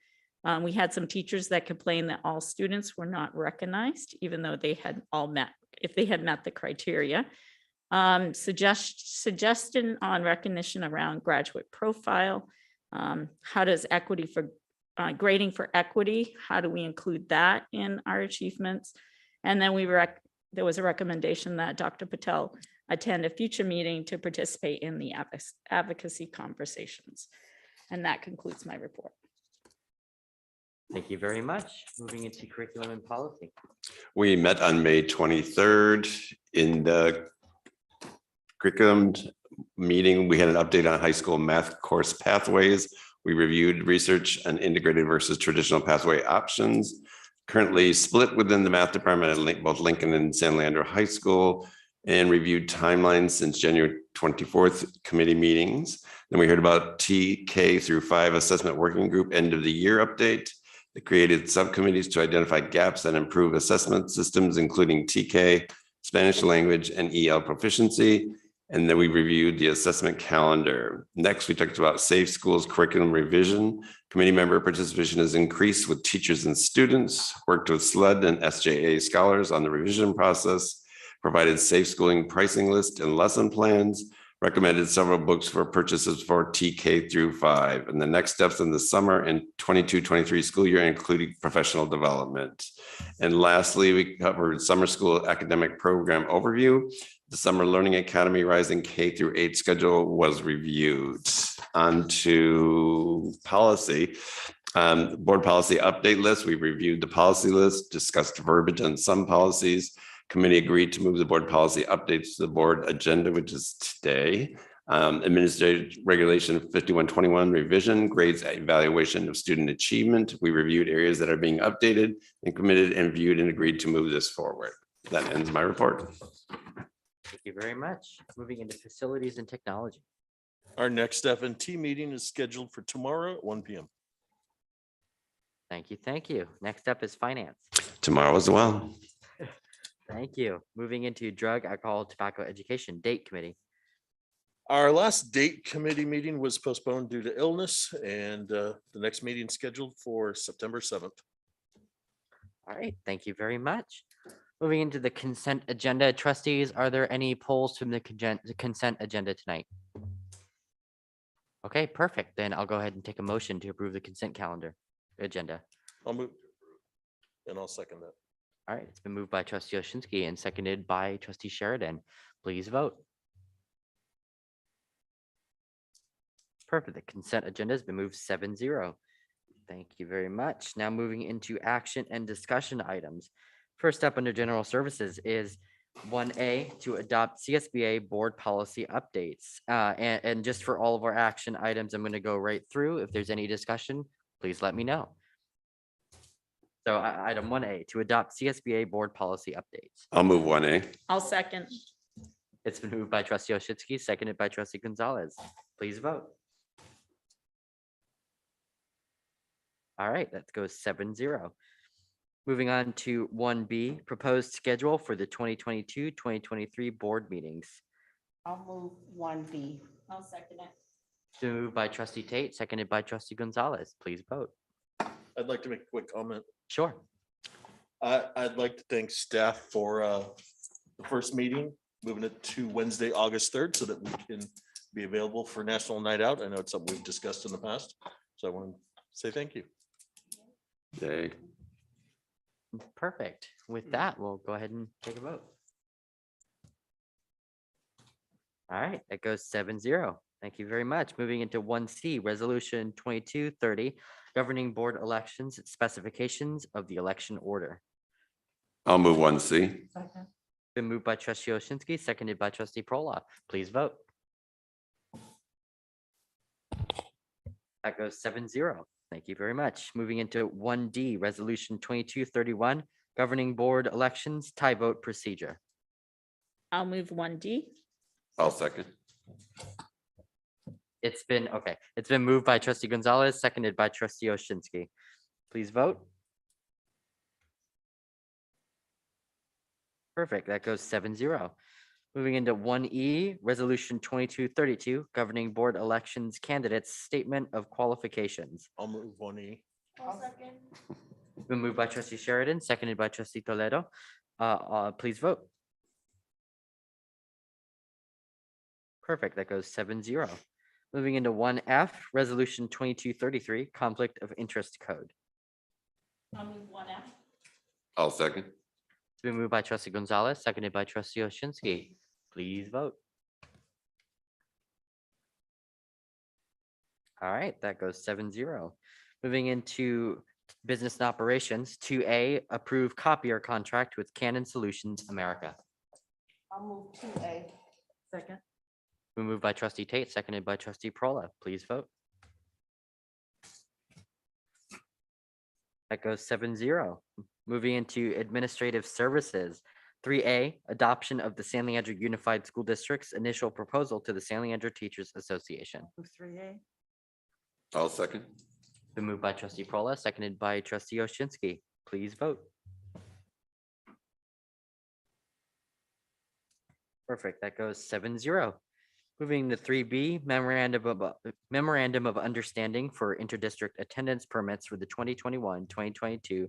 We had some teachers that complained that all students were not recognized, even though they had all met, if they had met the criteria. Suggestion on recognition around graduate profile. How does equity for grading for equity? How do we include that in our achievements? And then there was a recommendation that Dr. Patel attend a future meeting to participate in the advocacy conversations. And that concludes my report. Thank you very much. Moving into curriculum and policy. We met on May 23rd in the curriculum meeting. We had an update on high school math course pathways. We reviewed research on integrated versus traditional pathway options. Currently split within the math department at both Lincoln and San Leandro High School, and reviewed timelines since January 24th committee meetings. Then we heard about TK through 5 assessment working group end of the year update. They created subcommittees to identify gaps and improve assessment systems, including TK, Spanish language, and EL proficiency. And then we reviewed the assessment calendar. Next, we talked about Safe Schools curriculum revision. Committee member participation has increased with teachers and students, worked with Slusd and SJA scholars on the revision process, provided safe schooling pricing list and lesson plans, recommended several books for purchases for TK through 5. And the next steps in the summer and 22-23 school year, including professional development. And lastly, we covered summer school academic program overview. The Summer Learning Academy Rising K through 8 schedule was reviewed. On to policy. Board policy update list. We reviewed the policy list, discussed verbiage on some policies. Committee agreed to move the board policy updates to the board agenda, which is today. Administrative Regulation 5121 revision, grades evaluation of student achievement. We reviewed areas that are being updated and committed and viewed and agreed to move this forward. That ends my report. Thank you very much. Moving into facilities and technology. Our next F&T meeting is scheduled for tomorrow at 1 p.m. Thank you. Thank you. Next up is finance. Tomorrow as well. Thank you. Moving into drug, alcohol, tobacco, education, date committee. Our last date committee meeting was postponed due to illness, and the next meeting scheduled for September 7th. All right. Thank you very much. Moving into the consent agenda, trustees, are there any polls from the consent agenda tonight? Okay, perfect. Then I'll go ahead and take a motion to approve the consent calendar agenda. I'll move and I'll second that. All right, it's been moved by trustee Oshinsky and seconded by trustee Sheridan. Please vote. Perfect. The consent agenda has been moved 7-0. Thank you very much. Now moving into action and discussion items. First up under general services is 1A to adopt CSBA board policy updates. And just for all of our action items, I'm going to go right through. If there's any discussion, please let me know. So item 1A to adopt CSBA board policy updates. I'll move 1A. I'll second. It's been moved by trustee Oshinsky, seconded by trustee Gonzalez. Please vote. All right, that goes 7-0. Moving on to 1B, proposed schedule for the 2022-2023 board meetings. I'll move 1B. I'll second it. It's been moved by trustee Tate, seconded by trustee Gonzalez. Please vote. I'd like to make a quick comment. Sure. I'd like to thank staff for the first meeting, moving it to Wednesday, August 3rd, so that we can be available for National Night Out. I know it's something we've discussed in the past, so I want to say thank you. Yay. Perfect. With that, we'll go ahead and take a vote. All right, that goes 7-0. Thank you very much. moving into 1C, resolution 2230, governing board elections, specifications of the election order. I'll move 1C. Been moved by trustee Oshinsky, seconded by trustee Prola. Please vote. That goes 7-0. Thank you very much. Moving into 1D, resolution 2231, governing board elections, tie vote procedure. I'll move 1D. I'll second. It's been moved by trustee Gonzalez, seconded by trustee Oshinsky. Please vote. Perfect. That goes 7-0. Moving into 1E, resolution 2232, governing board elections candidates, statement of qualifications. I'll move 1E. Been moved by trustee Sheridan, seconded by trustee Toledo. Please vote. Perfect. That goes 7-0. Moving into 1F, resolution 2233, conflict of interest code. I'll move 1F. I'll second. It's been moved by trustee Gonzalez, seconded by trustee Oshinsky. Please vote. All right, that goes 7-0. Moving into business and operations, 2A, approve copier contract with Canon Solutions America. I'll move 2A. Second. Been moved by trustee Tate, seconded by trustee Prola. Please vote. That goes 7-0. Moving into administrative services. 3A, adoption of the San Leandro Unified School District's initial proposal to the San Leandro Teachers Association. Move 3A. I'll second. Been moved by trustee Prola, seconded by trustee Oshinsky. Please vote. Perfect. That goes 7-0. Moving to 3B, memorandum of understanding for interdistrict attendance permits for the 2021-2022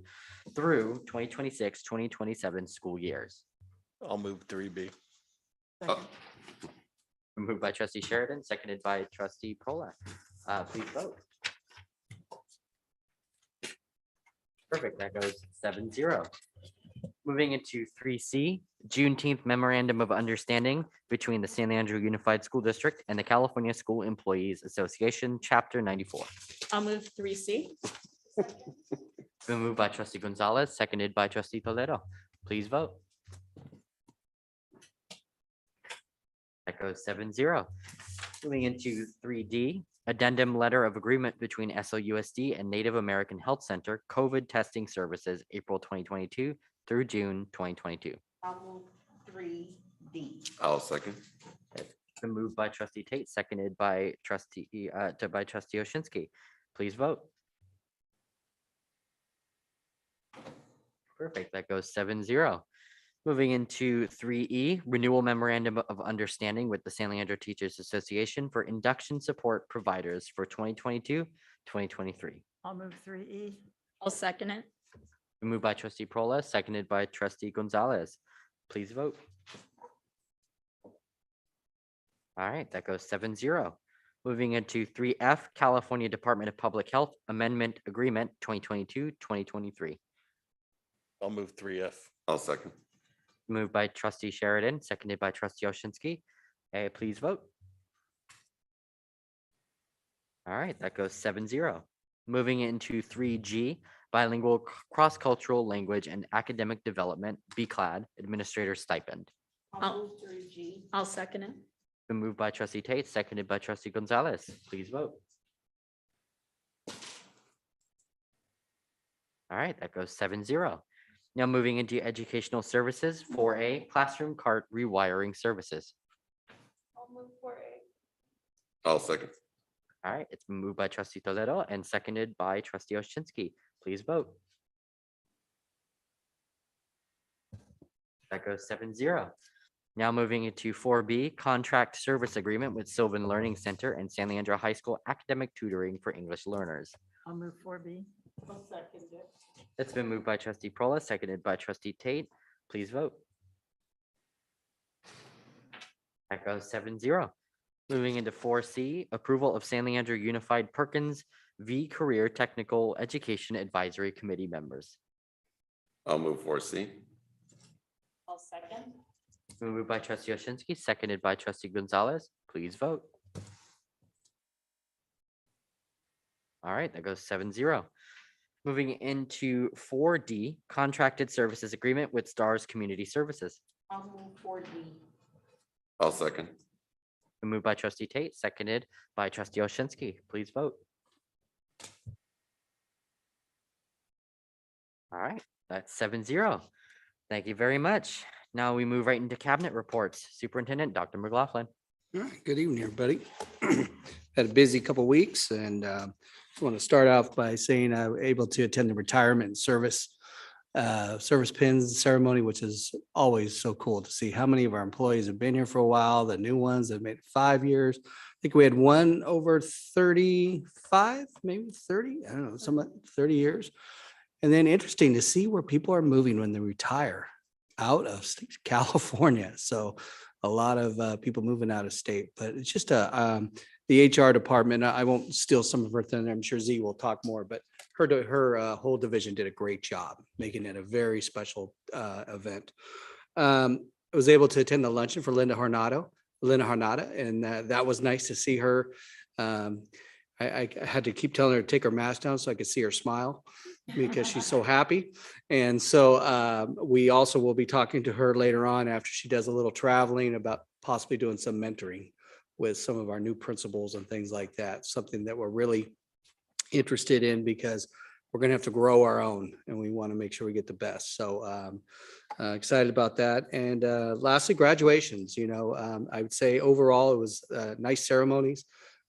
through 2026-2027 school years. I'll move 3B. Second. Moved by trustee Sheridan, seconded by trustee Prola. Please vote. Perfect. That goes 7-0. Moving into 3C, Juneteenth Memorandum of Understanding between the San Leandro Unified School District and the California School Employees Association, Chapter 94. I'll move 3C. Been moved by trustee Gonzalez, seconded by trustee Toledo. Please vote. That goes 7-0. Moving into 3D, Addendum Letter of Agreement between SLUSD and Native American Health Center COVID Testing Services, April 2022 through June 2022. I'll move 3D. I'll second. Been moved by trustee Tate, seconded by trustee Oshinsky. Please vote. Perfect. That goes 7-0. Moving into 3E, renewal memorandum of understanding with the San Leandro Teachers Association for induction support providers for 2022-2023. I'll move 3E. I'll second it. Been moved by trustee Prola, seconded by trustee Gonzalez. Please vote. All right, that goes 7-0. Moving into 3F, California Department of Public Health Amendment Agreement 2022-2023. I'll move 3F. I'll second. Moved by trustee Sheridan, seconded by trustee Oshinsky. Please vote. All right, that goes 7-0. Moving into 3G, bilingual cross-cultural language and academic development, BCLAD, administrator stipend. I'll move 3G. I'll second it. Been moved by trustee Tate, seconded by trustee Gonzalez. Please vote. All right, that goes 7-0. Now moving into educational services, 4A, classroom cart rewiring services. I'll move 4A. I'll second. All right, it's been moved by trustee Toledo and seconded by trustee Oshinsky. Please vote. That goes 7-0. Now moving into 4B, contract service agreement with Sylvan Learning Center and San Leandro High School academic tutoring for English learners. I'll move 4B. I'll second it. It's been moved by trustee Prola, seconded by trustee Tate. Please vote. That goes 7-0. Moving into 4C, approval of San Leandro Unified Perkins V Career Technical Education Advisory Committee members. I'll move 4C. I'll second. Moved by trustee Oshinsky, seconded by trustee Gonzalez. Please vote. All right, that goes 7-0. Moving into 4D, contracted services agreement with Stars Community Services. I'll move 4D. I'll second. Moved by trustee Tate, seconded by trustee Oshinsky. Please vote. All right, that's 7-0. Thank you very much. Now we move right into cabinet reports. Superintendent, Dr. McLaughlin. All right, good evening, everybody. Had a busy couple weeks and just want to start off by saying I was able to attend the retirement and service pins ceremony, which is always so cool to see how many of our employees have been here for a while, the new ones that made it 5 years. I think we had one over 35, maybe 30, I don't know, some 30 years. And then interesting to see where people are moving when they retire out of California. So a lot of people moving out of state, but it's just the HR department. I won't steal some of her thunder. I'm sure Z will talk more, but her whole division did a great job making it a very special event. I was able to attend the luncheon for Linda Hornado, and that was nice to see her. I had to keep telling her to take her mask down so I could see her smile because she's so happy. And so we also will be talking to her later on after she does a little traveling about possibly doing some mentoring with some of our new principals and things like that. Something that we're really interested in because we're going to have to grow our own and we want to make sure we get the best. So excited about that. And lastly, graduations, I would say overall it was nice ceremonies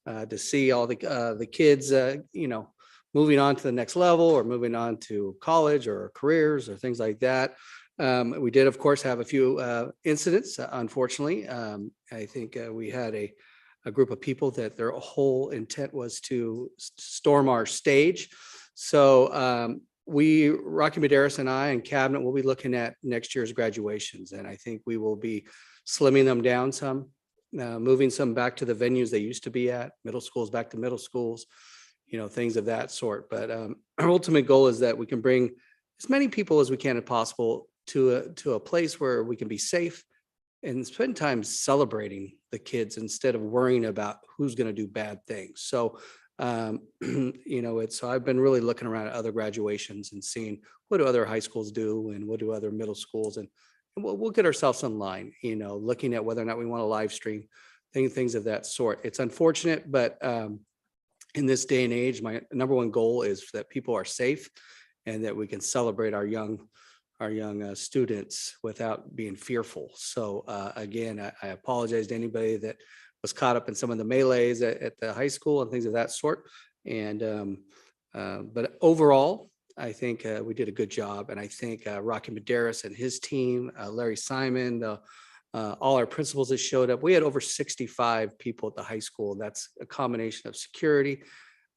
to see all the kids, moving on to the next level or moving on to college or careers or things like that. We did, of course, have a few incidents, unfortunately. I think we had a group of people that their whole intent was to storm our stage. So Rocky Maderas and I and Cabinet will be looking at next year's graduations. And I think we will be slimming them down some, moving some back to the venues they used to be at, middle schools back to middle schools, things of that sort. But our ultimate goal is that we can bring as many people as we can if possible to a place where we can be safe and spend time celebrating the kids instead of worrying about who's going to do bad things. So, so I've been really looking around at other graduations and seeing what do other high schools do and what do other middle schools, and we'll get ourselves in line, looking at whether or not we want to live stream things of that sort. It's unfortunate, but in this day and age, my number one goal is that people are safe and that we can celebrate our young students without being fearful. So again, I apologize to anybody that was caught up in some of the melees at the high school and things of that sort. And but overall, I think we did a good job. And I think Rocky Maderas and his team, Larry Simon, all our principals that showed up, we had over 65 people at the high school. That's a combination of security,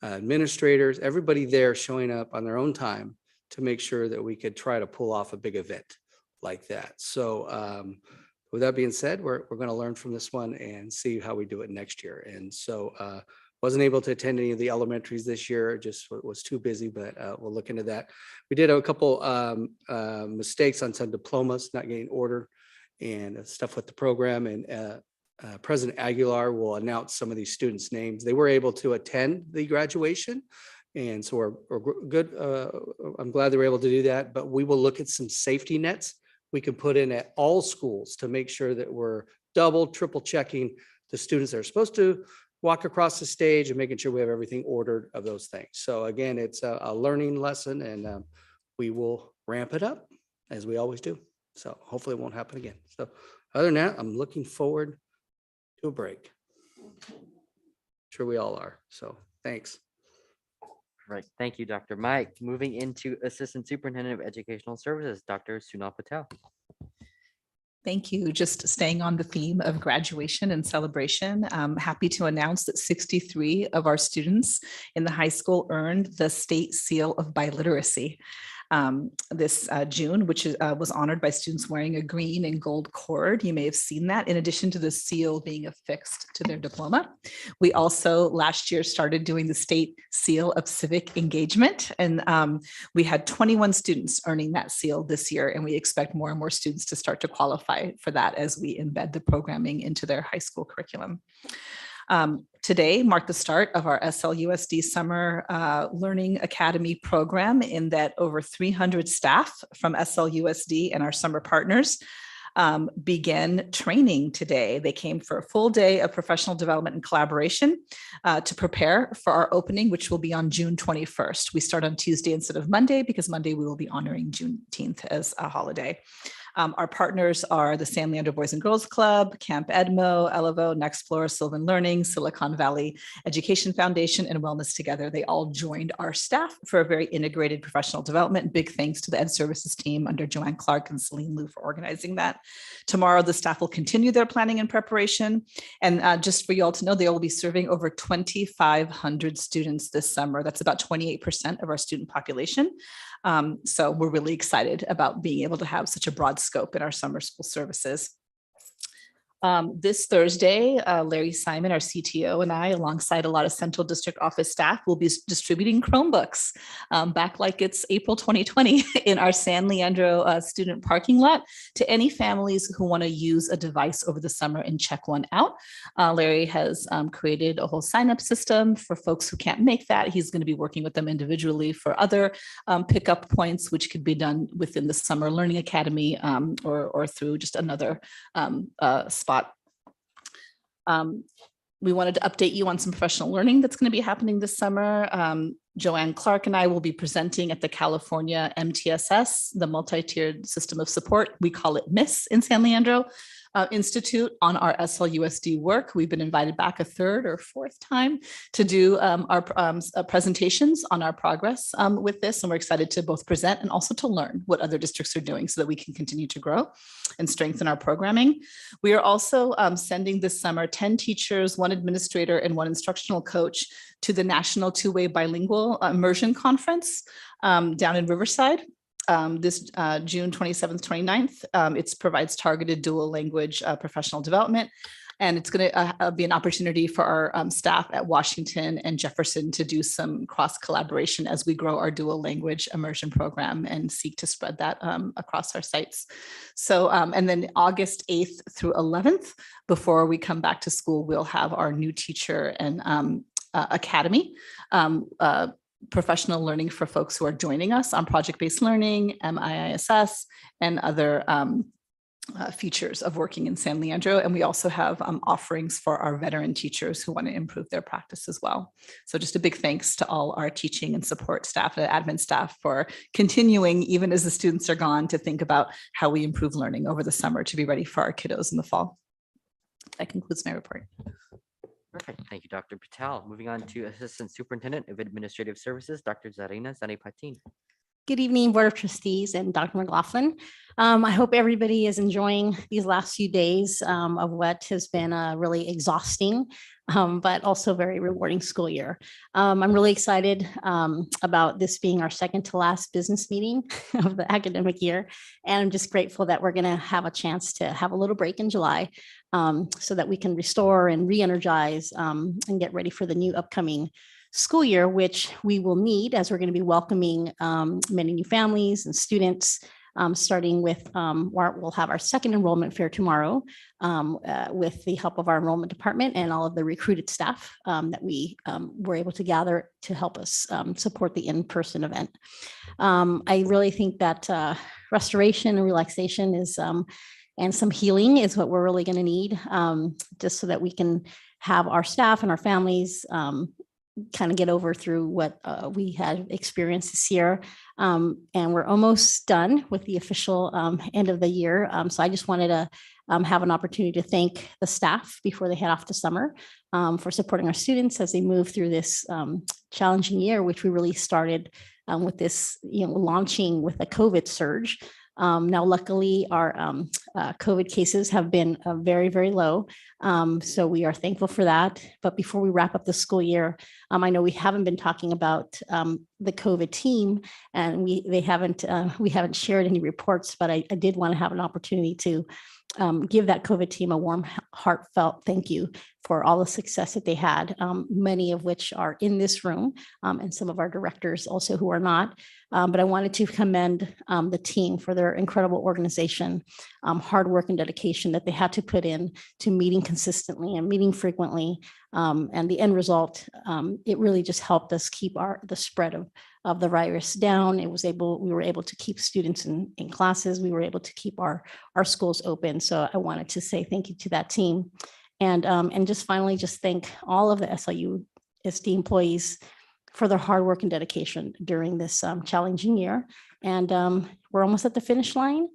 administrators, everybody there showing up on their own time to make sure that we could try to pull off a big event like that. So with that being said, we're going to learn from this one and see how we do it next year. And so wasn't able to attend any of the elementaries this year, just was too busy, but we'll look into that. We did have a couple mistakes on some diplomas not getting ordered and stuff with the program. And President Aguilar will announce some of these students' names. They were able to attend the graduation. And so we're good. I'm glad they were able to do that, but we will look at some safety nets we can put in at all schools to make sure that we're double, triple checking the students that are supposed to walk across the stage and making sure we have everything ordered of those things. So again, it's a learning lesson, and we will ramp it up as we always do. So hopefully it won't happen again. So other than that, I'm looking forward to a break. Sure we all are. So thanks. Right. Thank you, Dr. Mike. Moving into Assistant Superintendent of Educational Services, Dr. Sunal Patel. Thank you. Just staying on the theme of graduation and celebration, I'm happy to announce that 63 of our students in the high school earned the state seal of biliteracy this June, which was honored by students wearing a green and gold cord. You may have seen that in addition to the seal being affixed to their diploma. We also last year started doing the state seal of civic engagement, and we had 21 students earning that seal this year, and we expect more and more students to start to qualify for that as we embed the programming into their high school curriculum. Today marked the start of our SLUSD Summer Learning Academy program, in that over 300 staff from SLUSD and our summer partners began training today. They came for a full day of professional development and collaboration to prepare for our opening, which will be on June 21st. We start on Tuesday instead of Monday because Monday we will be honoring Juneteenth as a holiday. Our partners are the San Leandro Boys and Girls Club, Camp Edmo, Elevo, Nextplore, Sylvan Learning, Silicon Valley Education Foundation, and Wellness Together. They all joined our staff for a very integrated professional development. Big thanks to the Ed Services team under Joanne Clark and Celine Liu for organizing that. Tomorrow, the staff will continue their planning and preparation. And just for you all to know, they will be serving over 2,500 students this summer. That's about 28% of our student population. So we're really excited about being able to have such a broad scope in our summer school services. This Thursday, Larry Simon, our CTO, and I, alongside a lot of Central District Office staff, will be distributing Chromebooks back like it's April 2020 in our San Leandro student parking lot to any families who want to use a device over the summer and check one out. Larry has created a whole sign-up system for folks who can't make that. He's going to be working with them individually for other pickup points, which could be done within the Summer Learning Academy or through just another spot. We wanted to update you on some professional learning that's going to be happening this summer. Joanne Clark and I will be presenting at the California MTSS, the multi-tiered system of support. We call it MISS in San Leandro Institute, on our SLUSD work. We've been invited back a third or fourth time to do our presentations on our progress with this. And we're excited to both present and also to learn what other districts are doing so that we can continue to grow and strengthen our programming. We are also sending this summer 10 teachers, 1 administrator, and 1 instructional coach to the National Two-Way Bilingual Immersion Conference down in Riverside. This June 27th, 29th. It provides targeted dual language professional development. And it's going to be an opportunity for our staff at Washington and Jefferson to do some cross collaboration as we grow our dual language immersion program and seek to spread that across our sites. So, and then August 8th through 11th, before we come back to school, we'll have our new teacher and academy professional learning for folks who are joining us on project-based learning, MIISS, and other features of working in San Leandro. And we also have offerings for our veteran teachers who want to improve their practice as well. So just a big thanks to all our teaching and support staff and admin staff for continuing, even as the students are gone, to think about how we improve learning over the summer to be ready for our kiddos in the fall. That concludes my report. Perfect. Thank you, Dr. Patel. Moving on to Assistant Superintendent of Administrative Services, Dr. Zarina Zanipatin. Good evening, Board of Trustees and Dr. McLaughlin. I hope everybody is enjoying these last few days of what has been a really exhausting, but also very rewarding school year. I'm really excited about this being our second to last business meeting of the academic year. And I'm just grateful that we're going to have a chance to have a little break in July so that we can restore and re-energize and get ready for the new upcoming school year, which we will need as we're going to be welcoming many new families and students, starting with, we'll have our second enrollment fair tomorrow with the help of our enrollment department and all of the recruited staff that we were able to gather to help us support the in-person event. I really think that restoration and relaxation is, and some healing is what we're really going to need, just so that we can have our staff and our families kind of get over through what we had experienced this year. And we're almost done with the official end of the year. So I just wanted to have an opportunity to thank the staff before they head off to summer for supporting our students as they move through this challenging year, which we really started with this, launching with a COVID surge. Now, luckily, our COVID cases have been very, very low. So we are thankful for that. But before we wrap up the school year, I know we haven't been talking about the COVID team, and we haven't shared any reports, but I did want to have an opportunity to give that COVID team a warm, heartfelt thank you for all the success that they had, many of which are in this room, and some of our directors also who are not. But I wanted to commend the team for their incredible organization, hard work and dedication that they had to put in to meeting consistently and meeting frequently. And the end result, it really just helped us keep the spread of the virus down. We were able to keep students in classes. We were able to keep our schools open. So I wanted to say thank you to that team. And just finally, just thank all of the SLUSD employees for their hard work and dedication during this challenging year. And we're almost at the finish line,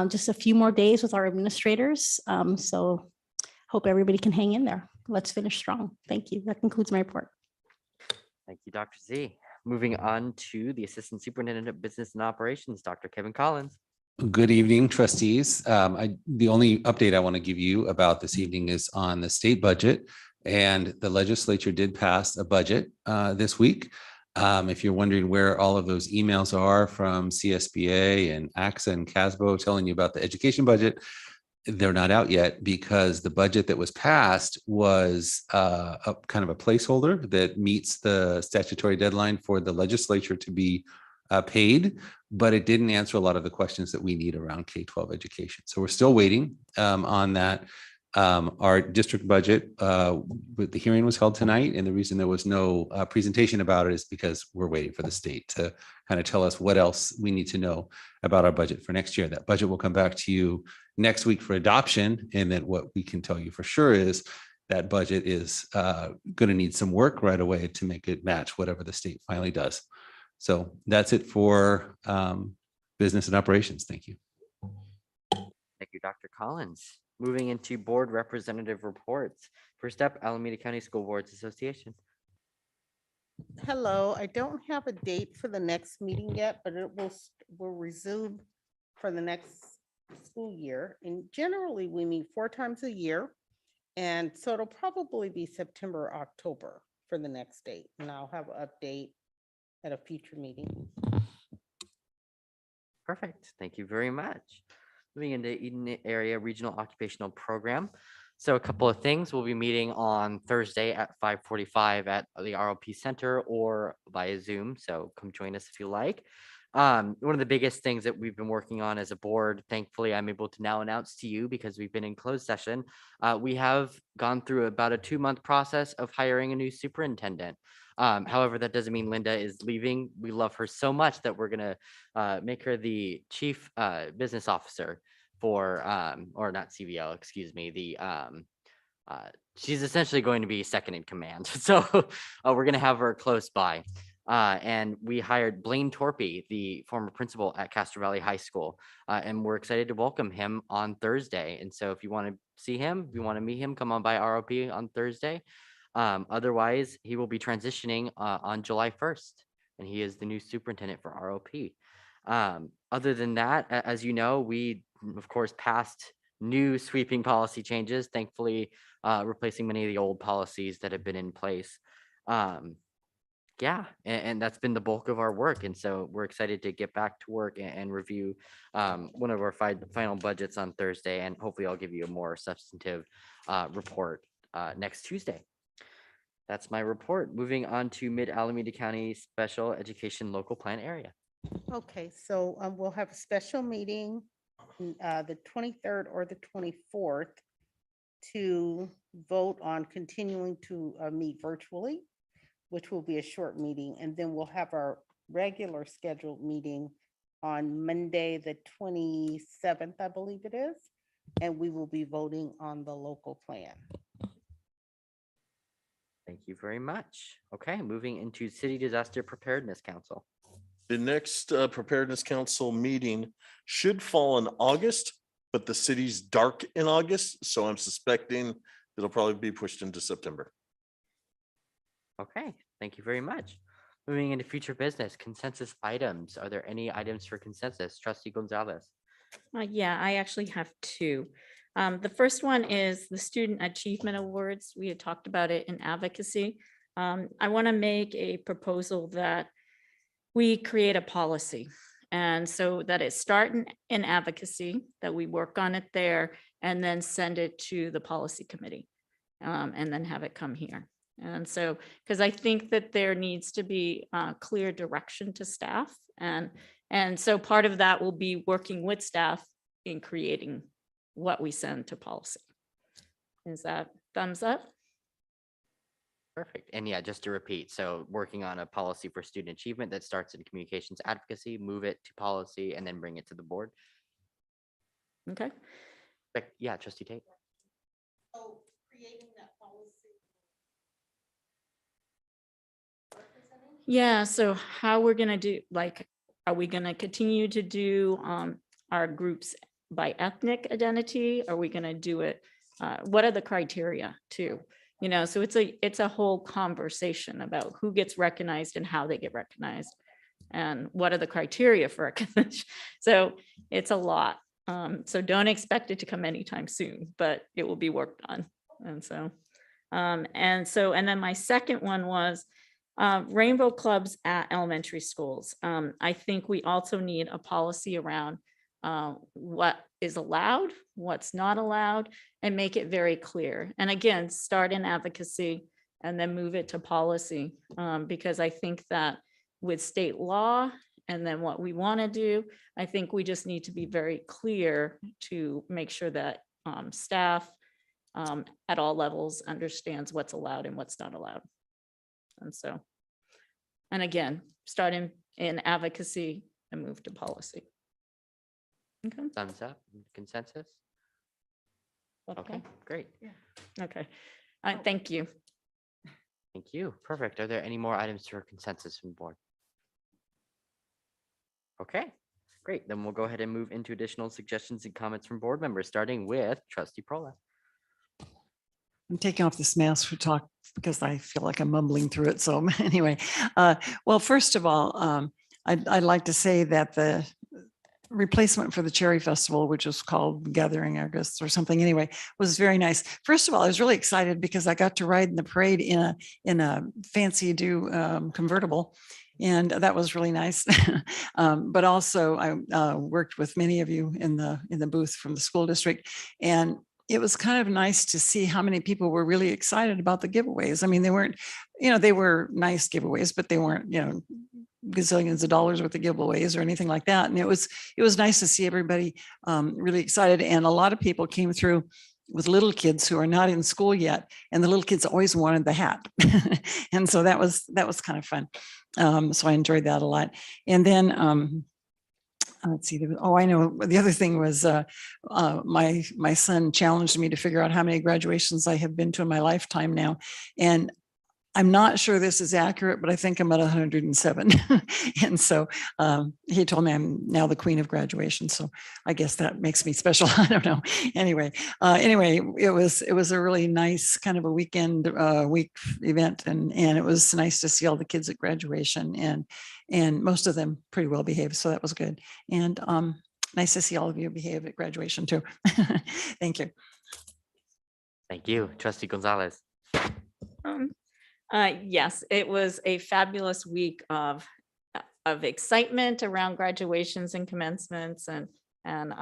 just a few more days with our administrators. So hope everybody can hang in there. Let's finish strong. Thank you. That concludes my report. Thank you, Dr. Z. Moving on to the Assistant Superintendent of Business and Operations, Dr. Kevin Collins. Good evening, trustees. The only update I want to give you about this evening is on the state budget, and the legislature did pass a budget this week. If you're wondering where all of those emails are from CSBA and AXA and Csba telling you about the education budget, they're not out yet because the budget that was passed was a kind of a placeholder that meets the statutory deadline for the legislature to be paid, but it didn't answer a lot of the questions that we need around K-12 education. So we're still waiting on that. Our district budget, the hearing was held tonight, and the reason there was no presentation about it is because we're waiting for the state to kind of tell us what else we need to know about our budget for next year. That budget will come back to you next week for adoption, and then what we can tell you for sure is that budget is going to need some work right away to make it match whatever the state finally does. So that's it for business and operations. Thank you. Thank you, Dr. Collins. Moving into board representative reports. First up, Alameda County School Boards Association. Hello, I don't have a date for the next meeting yet, but it will resume for the next school year. And generally, we meet 4 times a year. And so it'll probably be September, or October for the next date. And I'll have an update at a future meeting. Perfect. Thank you very much. Moving into Eden Area Regional Occupational Program. So a couple of things. We'll be meeting on Thursday at 5:45 at the ROP Center or via Zoom. So come join us if you like. One of the biggest things that we've been working on as a board, thankfully, I'm able to now announce to you because we've been in closed session. We have gone through about a 2-month process of hiring a new superintendent. However, that doesn't mean Linda is leaving. We love her so much that we're going to make her the chief business officer for, or not CBL, excuse me, she's essentially going to be second in command. So we're going to have her close by. And we hired Blaine Torpy, the former principal at Castro Valley High School, and we're excited to welcome him on Thursday. And so if you want to see him, if you want to meet him, come on by ROP on Thursday. Otherwise, he will be transitioning on July 1st, and he is the new superintendent for ROP. Other than that, as you know, we, of course, passed new sweeping policy changes, thankfully replacing many of the old policies that have been in place. Yeah, and that's been the bulk of our work. And so we're excited to get back to work and review one of our final budgets on Thursday. And hopefully I'll give you a more substantive report next Tuesday. That's my report. Moving on to Mid-Alameda County Special Education Local Plan Area. Okay, so we'll have a special meeting the 23rd or the 24th to vote on continuing to meet virtually, which will be a short meeting. And then we'll have our regular scheduled meeting on Monday, the 27th, I believe it is. And we will be voting on the local plan. Thank you very much. Okay, moving into City Disaster Preparedness Council. The next Preparedness Council meeting should fall in August, but the city's dark in August, so I'm suspecting it'll probably be pushed into September. Okay, thank you very much. Moving into future business, consensus items. Are there any items for consensus? Trustee Gonzalez. Yeah, I actually have 2. The first one is the Student Achievement Awards. We had talked about it in advocacy. I want to make a proposal that we create a policy. And so that it start in advocacy, that we work on it there and then send it to the policy committee and then have it come here. And so, because I think that there needs to be clear direction to staff. And so part of that will be working with staff in creating what we send to policy. Is that thumbs up? Perfect. And yeah, just to repeat, so working on a policy for student achievement that starts in communications advocacy, move it to policy, and then bring it to the board. Okay. Yeah, Trustee Tate. So creating that policy. Yeah, so how we're gonna do, like, are we gonna continue to do our groups by ethnic identity? Are we gonna do it? What are the criteria too? You know, so it's a whole conversation about who gets recognized and how they get recognized and what are the criteria for recognition. So it's a lot. So don't expect it to come anytime soon, but it will be worked on. And then my second one was rainbow clubs at elementary schools. I think we also need a policy around what is allowed, what's not allowed, and make it very clear. And again, start in advocacy and then move it to policy. Because I think that with state law and then what we want to do, I think we just need to be very clear to make sure that staff at all levels understands what's allowed and what's not allowed. And again, start in advocacy and move to policy. Okay. Thumbs up, consensus. Okay, great. Okay. Thank you. Thank you. Perfect. Are there any more items for consensus from the board? Okay, great. Then we'll go ahead and move into additional suggestions and comments from board members, starting with trustee Prola. I'm taking off this mask for talk because I feel like I'm mumbling through it. So anyway, well, first of all, I'd like to say that the replacement for the Cherry Festival, which is called Gathering August or something anyway, was very nice. First of all, I was really excited because I got to ride in the parade in a fancy do convertible. And that was really nice. But also I worked with many of you in the booth from the school district. And it was kind of nice to see how many people were really excited about the giveaways. I mean, they weren't, they were nice giveaways, but they weren't, gazillions of dollars worth of giveaways or anything like that. And it was nice to see everybody really excited. And a lot of people came through with little kids who are not in school yet. And the little kids always wanted the hat. And so that was kind of fun. So I enjoyed that a lot. And then, let's see. I know. The other thing was my son challenged me to figure out how many graduations I have been to in my lifetime now. And I'm not sure this is accurate, but I think I'm at 107. And so he told me I'm now the queen of graduation. So I guess that makes me special. I don't know. Anyway, it was a really nice kind of a week event. And it was nice to see all the kids at graduation and most of them pretty well behaved. So that was good. And nice to see all of you behave at graduation too. Thank you. Thank you. Trustee Gonzalez. Yes, it was a fabulous week of excitement around graduations and commencements and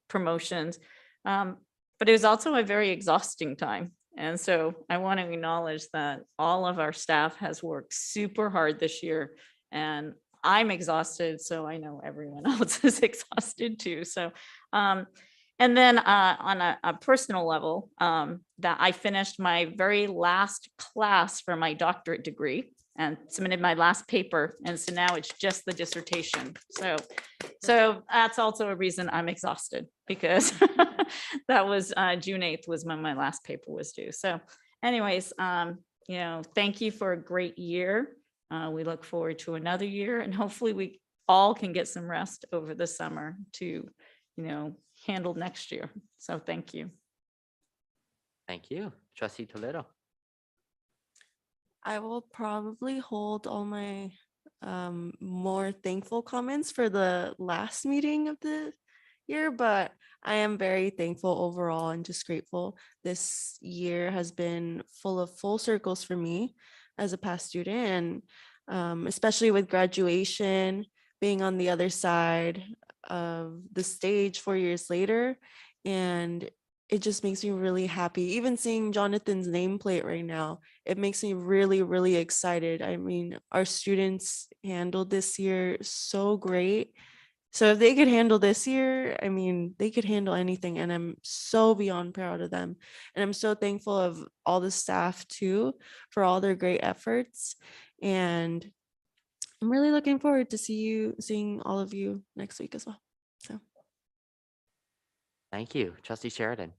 promotions. But it was also a very exhausting time. And so I want to acknowledge that all of our staff has worked super hard this year, and I'm exhausted. So I know everyone else is exhausted too. So, and then on a personal level, that I finished my very last class for my doctorate degree and submitted my last paper. And so now it's just the dissertation. So that's also a reason I'm exhausted, because that was June 8th was when my last paper was due. So anyways, thank you for a great year. We look forward to another year, and hopefully we all can get some rest over the summer to, handle next year. So thank you. Thank you. Trustee Toledo. I will probably hold all my more thankful comments for the last meeting of the year, but I am very thankful overall and just grateful. This year has been full of full circles for me as a past student, and especially with graduation, being on the other side of the stage 4 years later. And it just makes me really happy. Even seeing Jonathan's nameplate right now, it makes me really, really excited. I mean, our students handled this year so great. So if they could handle this year, I mean, they could handle anything. And I'm so beyond proud of them. And I'm so thankful of all the staff too, for all their great efforts. And I'm really looking forward to seeing all of you next week as well. So. Thank you. Trustee Sheridan.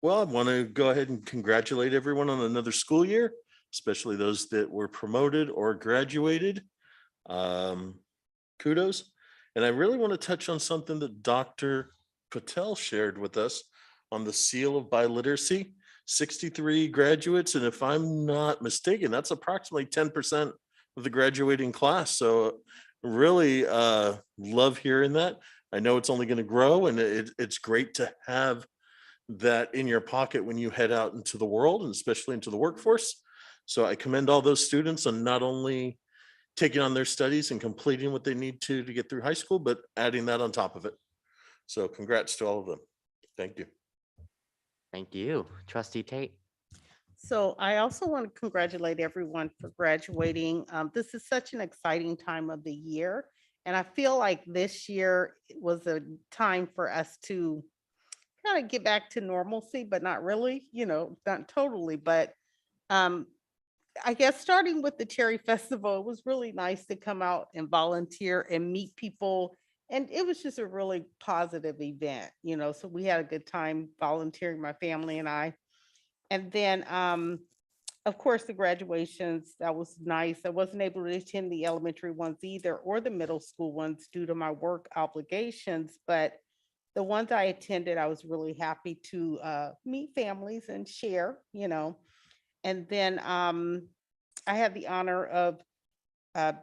Well, I want to go ahead and congratulate everyone on another school year, especially those that were promoted or graduated. Kudos. And I really want to touch on something that Dr. Patel shared with us on the seal of biliteracy. 63 graduates, and if I'm not mistaken, that's approximately 10% of the graduating class. So really love hearing that. I know it's only going to grow, and it's great to have that in your pocket when you head out into the world, and especially into the workforce. So I commend all those students on not only taking on their studies and completing what they need to get through high school, but adding that on top of it. So congrats to all of them. Thank you. Thank you. Trustee Tate. So I also want to congratulate everyone for graduating. This is such an exciting time of the year. And I feel like this year was a time for us to kind of get back to normalcy, but not really, not totally. But I guess starting with the Cherry Festival, it was really nice to come out and volunteer and meet people. And it was just a really positive event, so we had a good time volunteering, my family and I. And then, of course, the graduations, that was nice. I wasn't able to attend the elementary ones either, or the middle school ones due to my work obligations, but the ones I attended, I was really happy to meet families and share, And then I had the honor of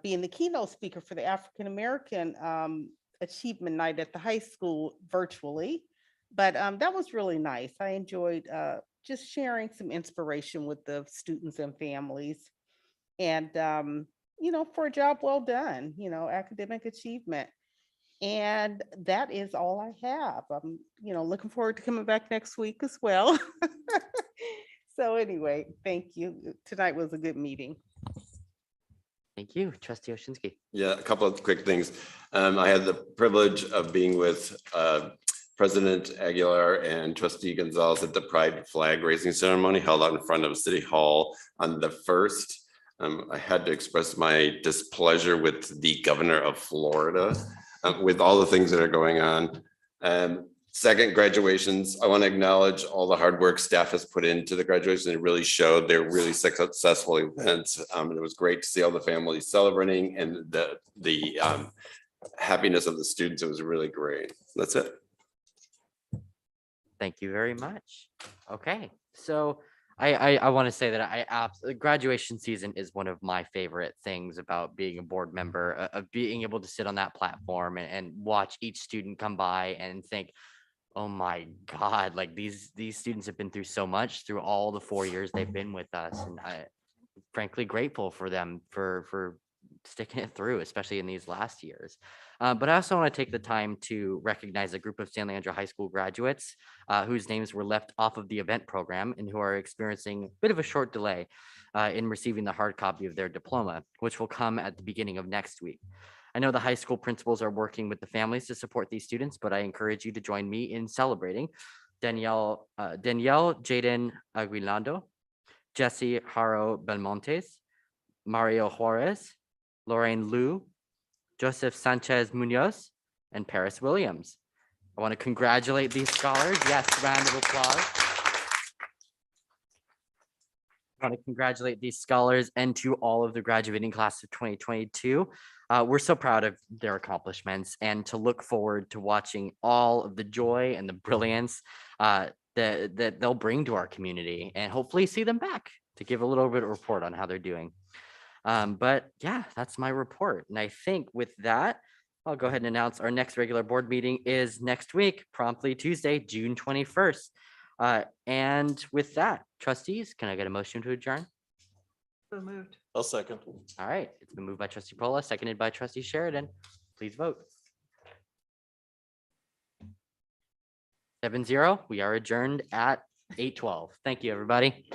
being the keynote speaker for the African American Achievement Night at the high school virtually. But that was really nice. I enjoyed just sharing some inspiration with the students and families. And, for a job well done, academic achievement. And that is all I have. I'm, looking forward to coming back next week as well. So anyway, thank you. Tonight was a good meeting. Thank you, Trustee Oshinsky. Yeah, a couple of quick things. I had the privilege of being with President Aguilar and Trustee Gonzalez at the Pride flag raising ceremony held out in front of City Hall on the 1st. I had to express my displeasure with the governor of Florida with all the things that are going on. Second, graduations. I want to acknowledge all the hard work staff has put into the graduation. It really showed. They're really successful events. It was great to see all the families celebrating and the happiness of the students. It was really great. That's it. Thank you very much. Okay, so I want to say that graduation season is one of my favorite things about being a board member, of being able to sit on that platform and watch each student come by and think, oh my God, like these students have been through so much through all the 4 years they've been with us. And I frankly grateful for them for sticking it through, especially in these last years. But I also want to take the time to recognize a group of San Leandro High School graduates whose names were left off of the event program and who are experiencing a bit of a short delay in receiving the hard copy of their diploma, which will come at the beginning of next week. I know the high school principals are working with the families to support these students, but I encourage you to join me in celebrating Danielle Jaden Aguilando, Jesse Haro Belmontes, Mario Juarez, Lorraine Liu, Joseph Sanchez Munoz, and Paris Williams. I want to congratulate these scholars. Yes, round of applause. I want to congratulate these scholars and to all of the graduating class of 2022. We're so proud of their accomplishments and to look forward to watching all of the joy and the brilliance that they'll bring to our community and hopefully see them back to give a little bit of report on how they're doing. But yeah, that's my report. And I think with that, I'll go ahead and announce our next regular board meeting is next week, promptly Tuesday, June 21st. And with that, trustees, can I get a motion to adjourn? So moved. I'll second. All right, it's been moved by Trustee Prola, seconded by Trustee Sheridan. Please vote. 7-0, we are adjourned at 8:12. Thank you, everybody.